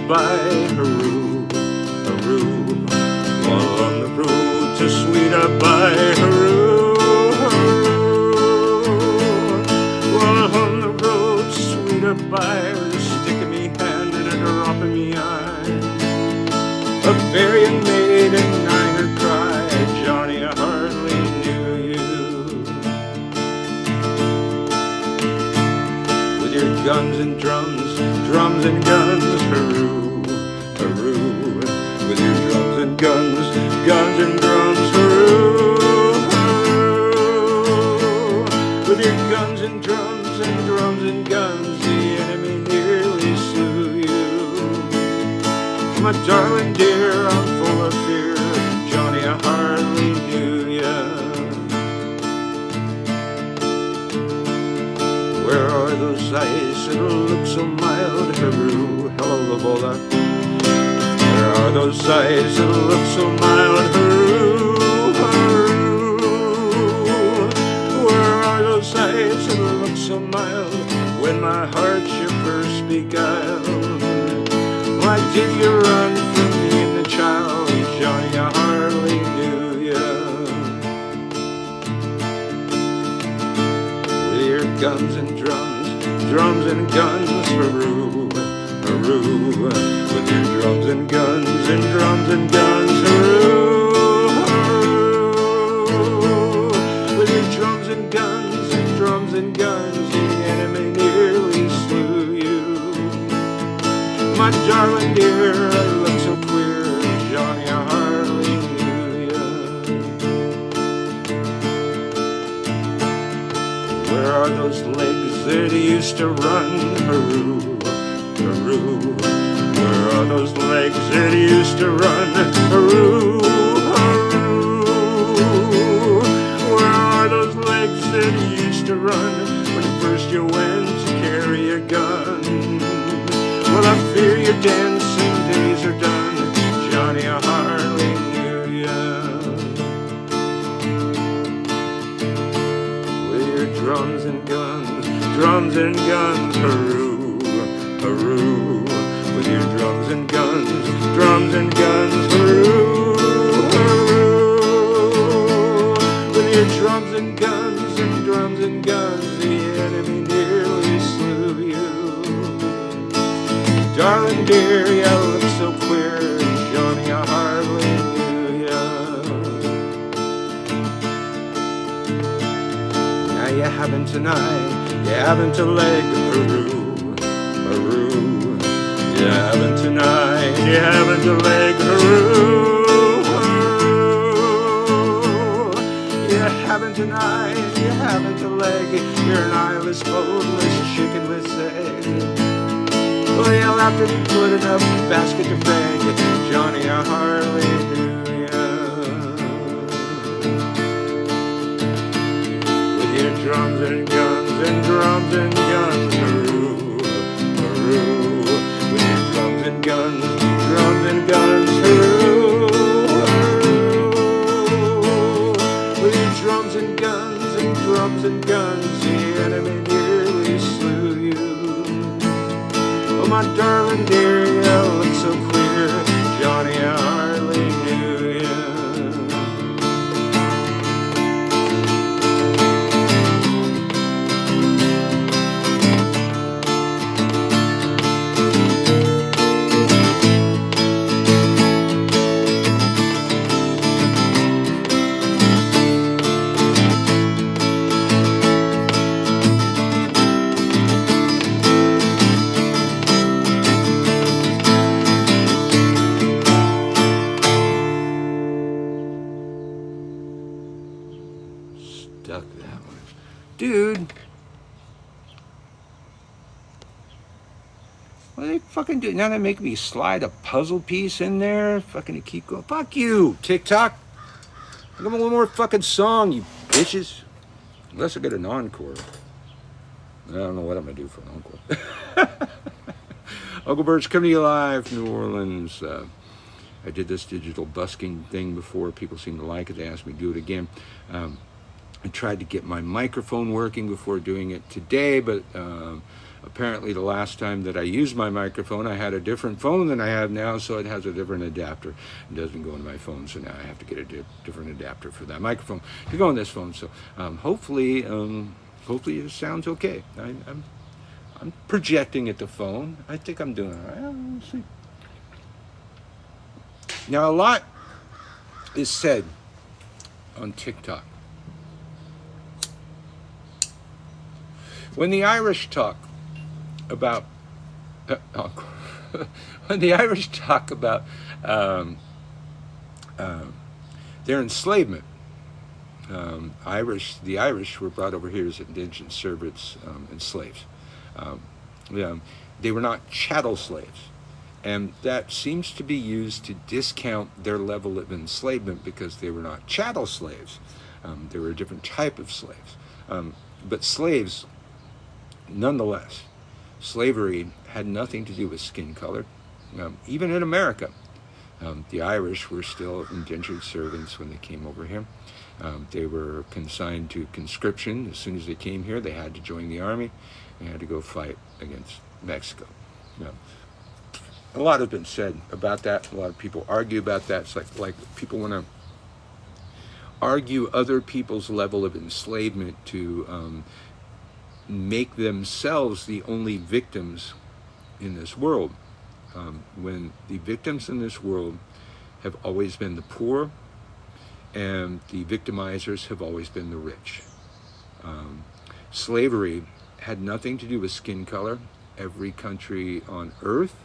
By Haru, while on the road to Sweeta by Haru, while on the road to Sweeta by, with a stick in me hand and a drop in me eye, a fair young maiden I heard cry, Johnny, I hardly knew you. With your guns and drums and guns, Haru. With your drums and guns and drums, hurroo, hurroo. With your guns and drums and guns, the enemy nearly slew you. My darling dear, I'm full of fear, Johnny, I hardly knew ya. Where are those eyes that look so mild, hurroo, hello, Lobola. Where are those eyes that look so mild, hurroo, hurroo? Where are those eyes that look so mild, when my heart you first beguiled? Why did you run from me and the child, Johnny, I hardly knew ya? With your guns and drums and guns, hurroo, hurroo. With your drums and guns and guns, hurroo, hurroo. With your drums and guns darling dear, I look so queer, Johnny, I hardly knew ya. Where are those legs that used to run? Hooroo, hooroo. Where are those legs that used to run? Hooroo, hooroo. Where are those legs that used to run when first you went to carry a gun? Well, I fear your dancing days are done, Johnny, I hardly knew ya. With your drums and guns, hooroo, hooroo. With your drums and guns, hooroo, hooroo. With your drums and guns, the enemy nearly slew you. Darling dear, you look so queer, Johnny, I hardly knew ya. Now you haven't tonight, you haven't a leg, hooroo, hooroo. You haven't tonight, you haven't a leg, hooroo, hooroo. You haven't tonight, you haven't a leg, you're an eyeless, boneless, chickenless egg. Well, you'll have to be put in a basket to beg, Johnny, I hardly knew ya. With your drums and guns, hooroo, hooroo. With your drums and guns, hooroo, hooroo. With your drums and guns, the enemy nearly slew you. Oh, my darling dear, you look so queer, Johnny, I hardly knew ya. Stuck that one. Dude. What are they fucking doing? Now they make me slide a puzzle piece in there? Fucking to keep going. Fuck you, TikTok. Give me one more fucking song, you bitches. Unless I get an encore. I don't know what I'm gonna do for an encore. Uncle Bert's coming to you live, New Orleans. I did this digital busking thing before. People seem to like it. They asked me to do it again. I tried to get my microphone working before doing it today, but apparently the last time that I used my microphone, I had a different phone than I have now, so it has a different adapter. It doesn't go into my phone, so now I have to get a different adapter for that microphone to go on this phone. So hopefully it sounds okay. I'm projecting at the phone. I think I'm doing all right. We'll see. Now, a lot is said on TikTok. When the Irish talk about their enslavement, the Irish were brought over here as indentured servants and slaves. They were not chattel slaves, and that seems to be used to discount their level of enslavement because they were not chattel slaves. They were a different type of slaves, but slaves. Nonetheless, slavery had nothing to do with skin color. Even in America, the Irish were still indentured servants when they came over here. They were consigned to conscription. As soon as they came here, they had to join the army. They had to go fight against Mexico. A lot has been said about that. A lot of people argue about that. It's like people want to argue other people's level of enslavement to make themselves the only victims in this world, when the victims in this world have always been the poor and the victimizers have always been the rich. Slavery had nothing to do with skin color. Every country on earth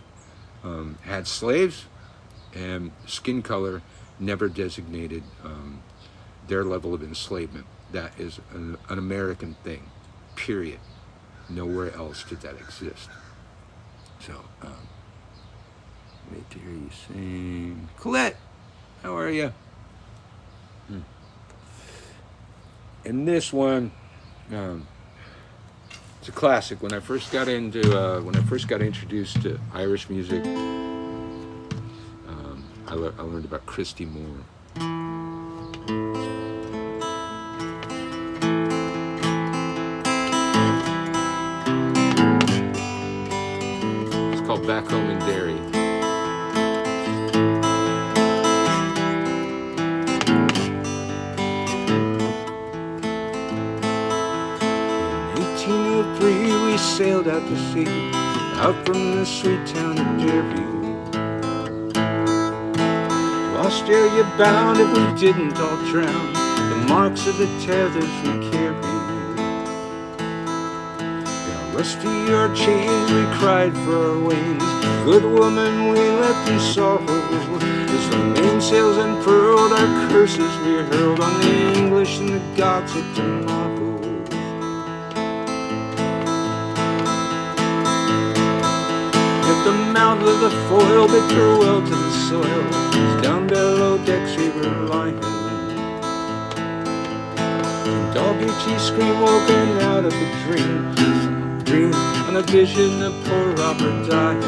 had slaves, and skin color never designated their level of enslavement. That is an American thing, period. Nowhere else did that exist. So, wait to hear you sing. Colette, how are you? And this one, it's a classic. When I first got introduced to Irish music, I learned about Christy Moore. It's called Back Home in Derry. We sailed out to sea, out from the sweet town of Derry. Lost area bound if we didn't all drown, the marks of the tethers we carry. Got rusty our chains, we cried for our wings. Good woman, we left in sorrow. As the mainsails unfurled, our curses we hurled on the English and the gods of tomorrow. The mouth of the foil bid farewell to the soil, as down below decks we were lying. And dog itchy scream woken out of a dream on a vision of poor Robert dying.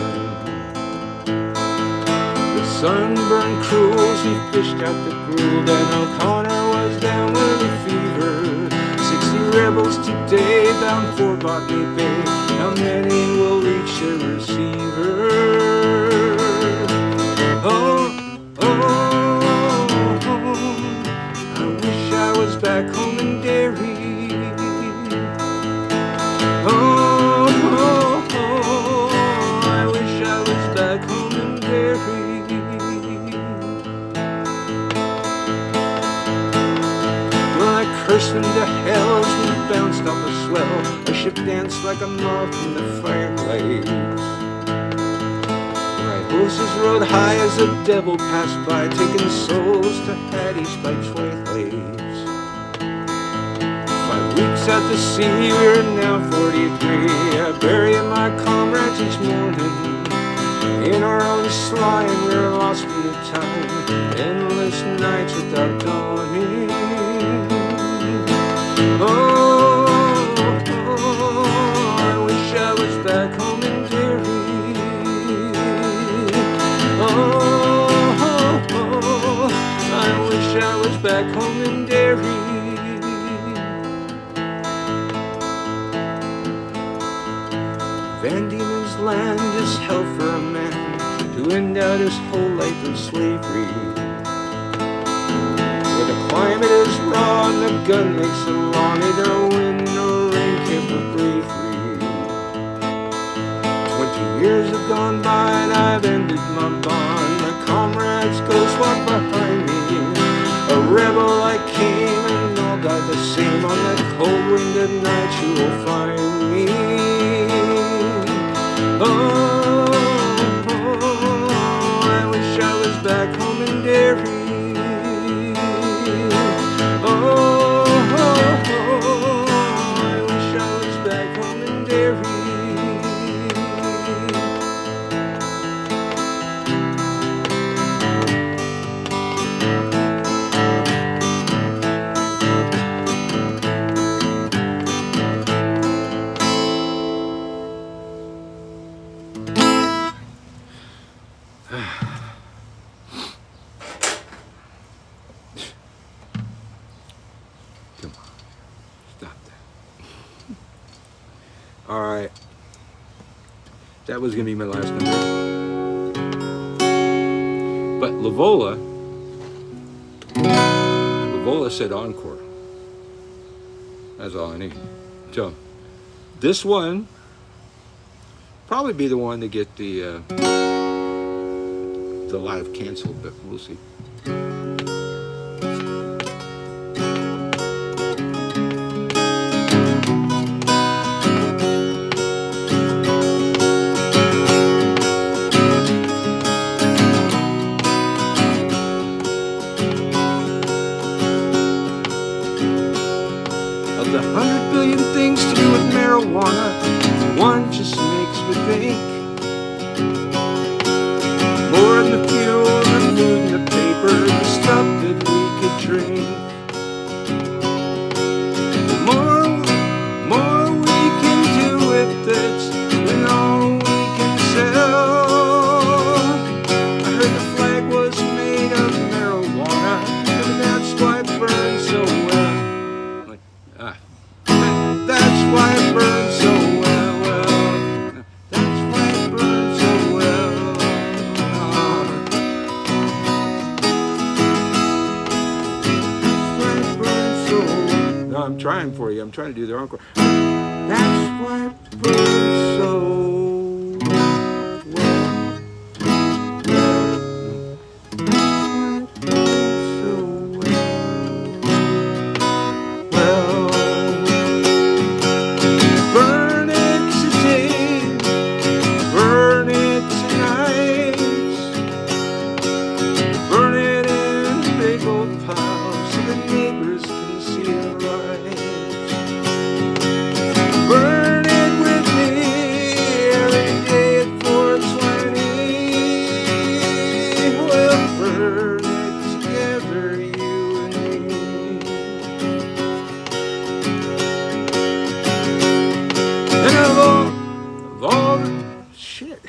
The sun burned cruel as he fished out the gruel, and O'Connor was down with a fever. 60 rebels today bound for Botany Bay. How many will reach the receiver? Oh, oh, oh, I wish I was back home in Derry. Oh, oh, oh, I wish I was back home in Derry. Well, I cursed them to hell as we bounced off the swell. Our ship danced like a moth in the fireplace. Right horses rode high as the devil passed by, taking souls to Hades by twilights. 5 weeks out to sea, we're now 43. I bury my comrades each morning in our own sly, and we're lost in the time. Endless nights without dawning. Oh, back home in Derry. Oh, oh, oh, I wish I was back home in Derry. Van Diemen's land is hell for a man to end out his whole life in slavery, where the climate is raw and the gun makes the law, neither wind nor rain care for bravery. 20 years have gone by and I've ended my bond. My comrades ghosts walk behind me. A rebel I came and all died the same. On that cold winter night you will find me. Oh, oh, I wish I was back home in Derry. Oh, oh, oh, I wish I was back home in Derry. Alright, that was going to be my last number. But Lavola said encore. That's all I need. So, this one, probably be the one to get the live canceled, but we'll see. drink. The more we can do with it, and all we can sell. I heard the flag was made of marijuana, and that's why it burns so well. Like, that's why it burns so well. That's why it burns so well. That's why it burns so. No, I'm trying for you. I'm trying to do the encore. That's why it burns so well. That's why it burns so well. Well, burn it today, burn it tonight, burn it in a big old pile so the neighbors can see the light. Burn it with me every day at 4:20. We'll burn it together, you and me. And of all the shit,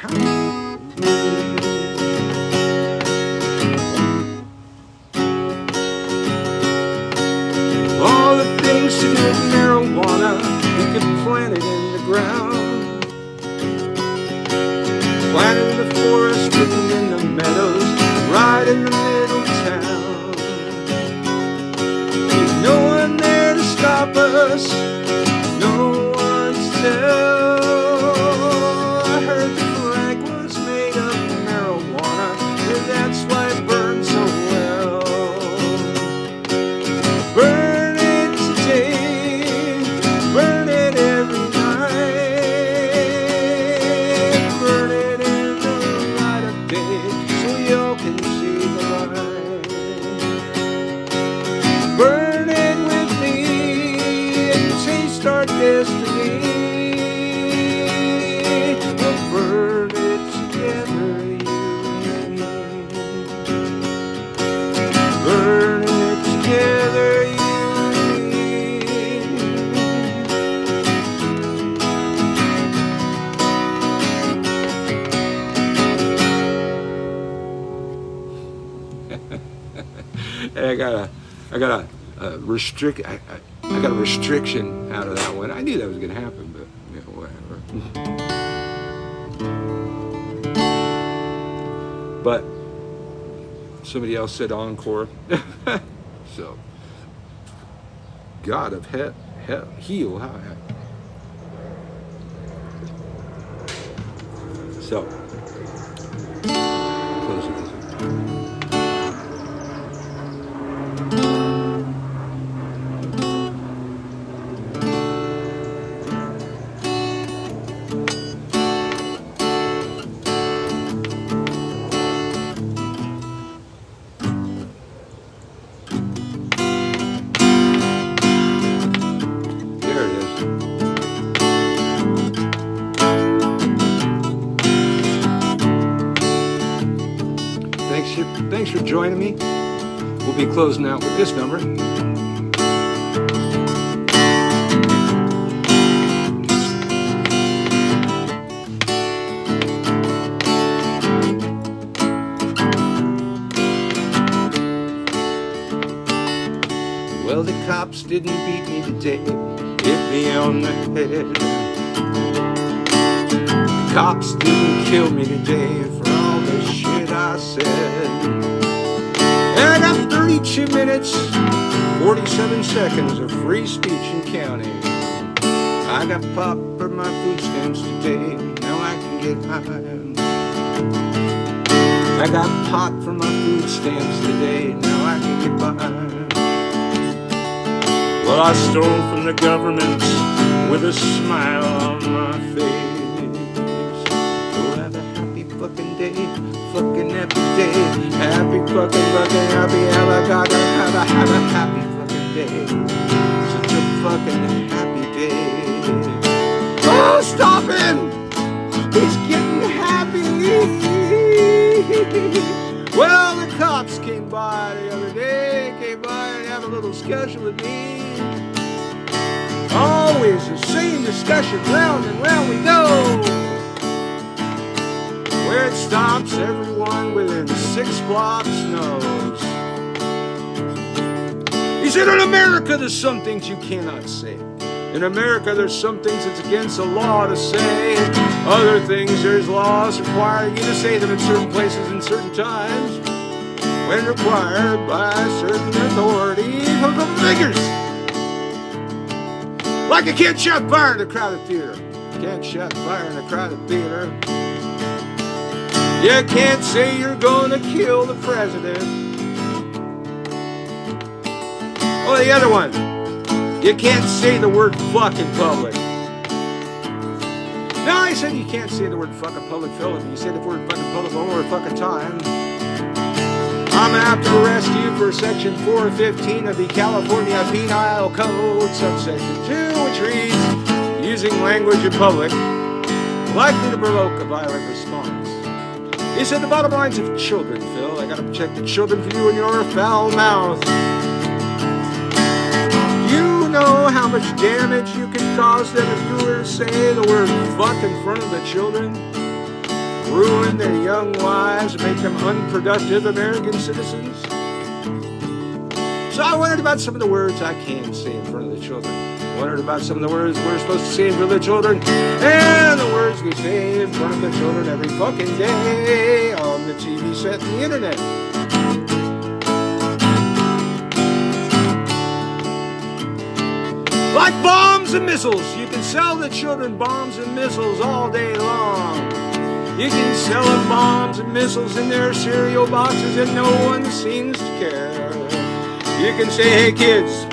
all the things to do with marijuana, we could plant it in the ground, plant it in the forest, put it in the meadows, right in the middle of town. There's no one there to stop us, no one to tell. I heard the flag was made of marijuana, and that's why it burns so well. Burn it today, burn it every night, burn it in the light of day so y'all can see the light. Burn it with me and taste our destiny. We'll burn it together, you and me. Burn it together, you and me. Hey, I got a restriction out of that one. I knew that was gonna happen, but you know, whatever. But somebody else said encore. So God of heal. So close it. Thanks for joining me. We'll be closing out with this number. Well, the cops didn't beat me today, hit me on the head. The cops didn't kill me today for all the shit I said. And I got 32 minutes, 47 seconds of free speech and counting. I got pop for my food stamps today, now I can get high. I got pot for my food stamps today, now I can get by. Well, I stole from the government with a smile on my face. So have a happy fucking day, fucking happy day. Happy fucking happy, have a happy fucking day. Such a fucking happy day. Oh, stop him! He's getting happy. Well, the cops came by the other day, little discussion with me. Always the same discussion, round and round we go. Where it stops, everyone within 6 blocks knows. He said, in America, there's some things you cannot say. In America, there's some things it's against the law to say. Other things, there's laws requiring you to say them in certain places and certain times, when required by certain authority figures. Like you can't shut fire in a crowded theater. You can't shut fire in a crowded theater. You can't say you're gonna kill the president. Oh, the other one. You can't say the word fuck in public. No, I said you can't say the word fuck in public, Philip. You say the word fuck in public one more fucking time, I'm gonna have to arrest you for section 415 of the California Penal Code, subsection 2, which reads, using language in public likely to provoke a violent response. He said the bottom line's of children, Phil. I gotta protect the children from you and your foul mouth. You know how much damage you can cause them if you were to say the word fuck in front of the children? Ruin their young lives and make them unproductive American citizens? So I wondered about some of the words I can say in front of the children. I wondered about some of the words we're supposed to say in front of the children, and the words we say in front of the children every fucking day on the TV set and the internet. Like bombs and missiles. You can sell the children bombs and missiles all day long. You can sell them bombs and missiles in their cereal boxes and no one seems to care. You can say, hey kids,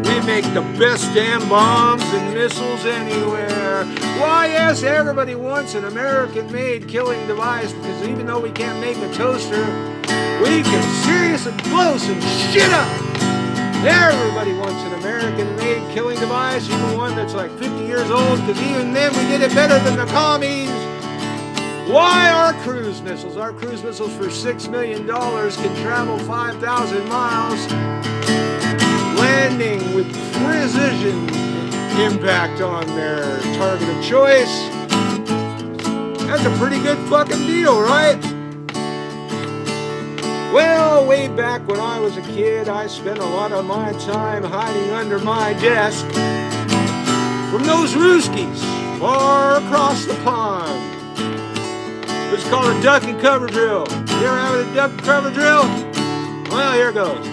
we make the best damn bombs and missiles anywhere. Why, yes, everybody wants an American-made killing device, because even though we can't make a toaster, we can seriously blow some shit up. Everybody wants an American-made killing device, even one that's like 50 years old, because even then we did it better than the commies. Why our cruise missiles? Our cruise missiles for $6 million can travel 5,000 miles, landing with precision impact on their target of choice. That's a pretty good fucking deal, right? Well, way back when I was a kid, I spent a lot of my time hiding under my desk from those Rooskies far across the pond. It's called a duck and cover drill. You ever having a duck and cover drill? Well, here goes.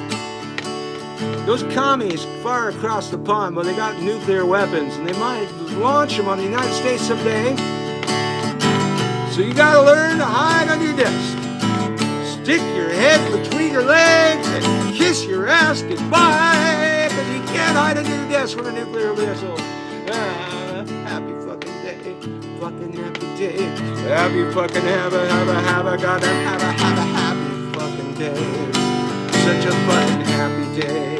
Those commies far across the pond, well, they got nuclear weapons, and they might launch them on the United States someday. So you gotta learn to hide under your desk. Stick your head between your legs and kiss your ass goodbye, because you can't hide under your desk with a nuclear missile. Happy fucking day. Fucking happy day. Happy fucking have a goddamn have a happy fucking day. Such a fucking happy day.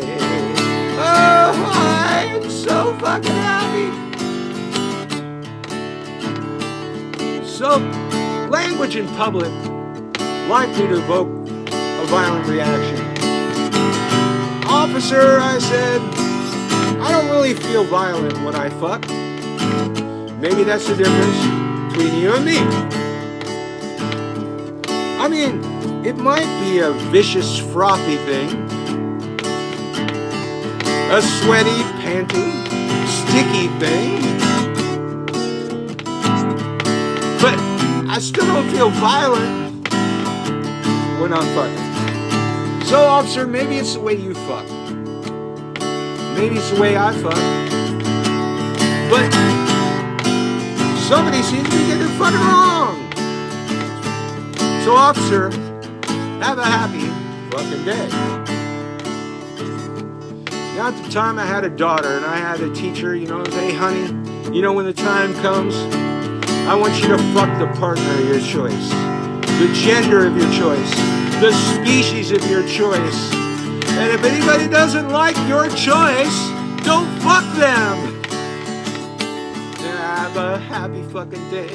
Oh, I'm so fucking happy. So, language in public likely to evoke a violent reaction. Officer, I said, I don't really feel violent when I fuck. Maybe that's the difference between you and me. I mean, it might be a vicious, frothy thing. A sweaty, panting, sticky thing. But I still don't feel violent when I'm fucking. So, officer, maybe it's the way you fuck. Maybe it's the way I fuck. But somebody seems to be getting it fucking wrong. So, officer, have a happy fucking day. Now, at the time, I had a daughter, and I had a teacher, say, honey, when the time comes, I want you to fuck the partner of your choice, the gender of your choice, the species of your choice. And if anybody doesn't like your choice, don't fuck them. Have a happy fucking day,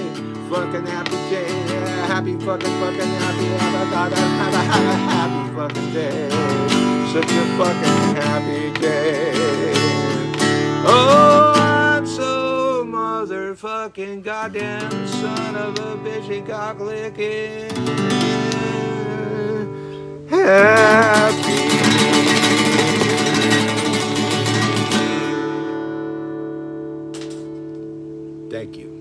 fucking happy day, happy fucking happy, have a happy fucking day. such a fucking happy day. Oh, I'm so motherfucking goddamn son of a bitchy cock licking happy. Thank you.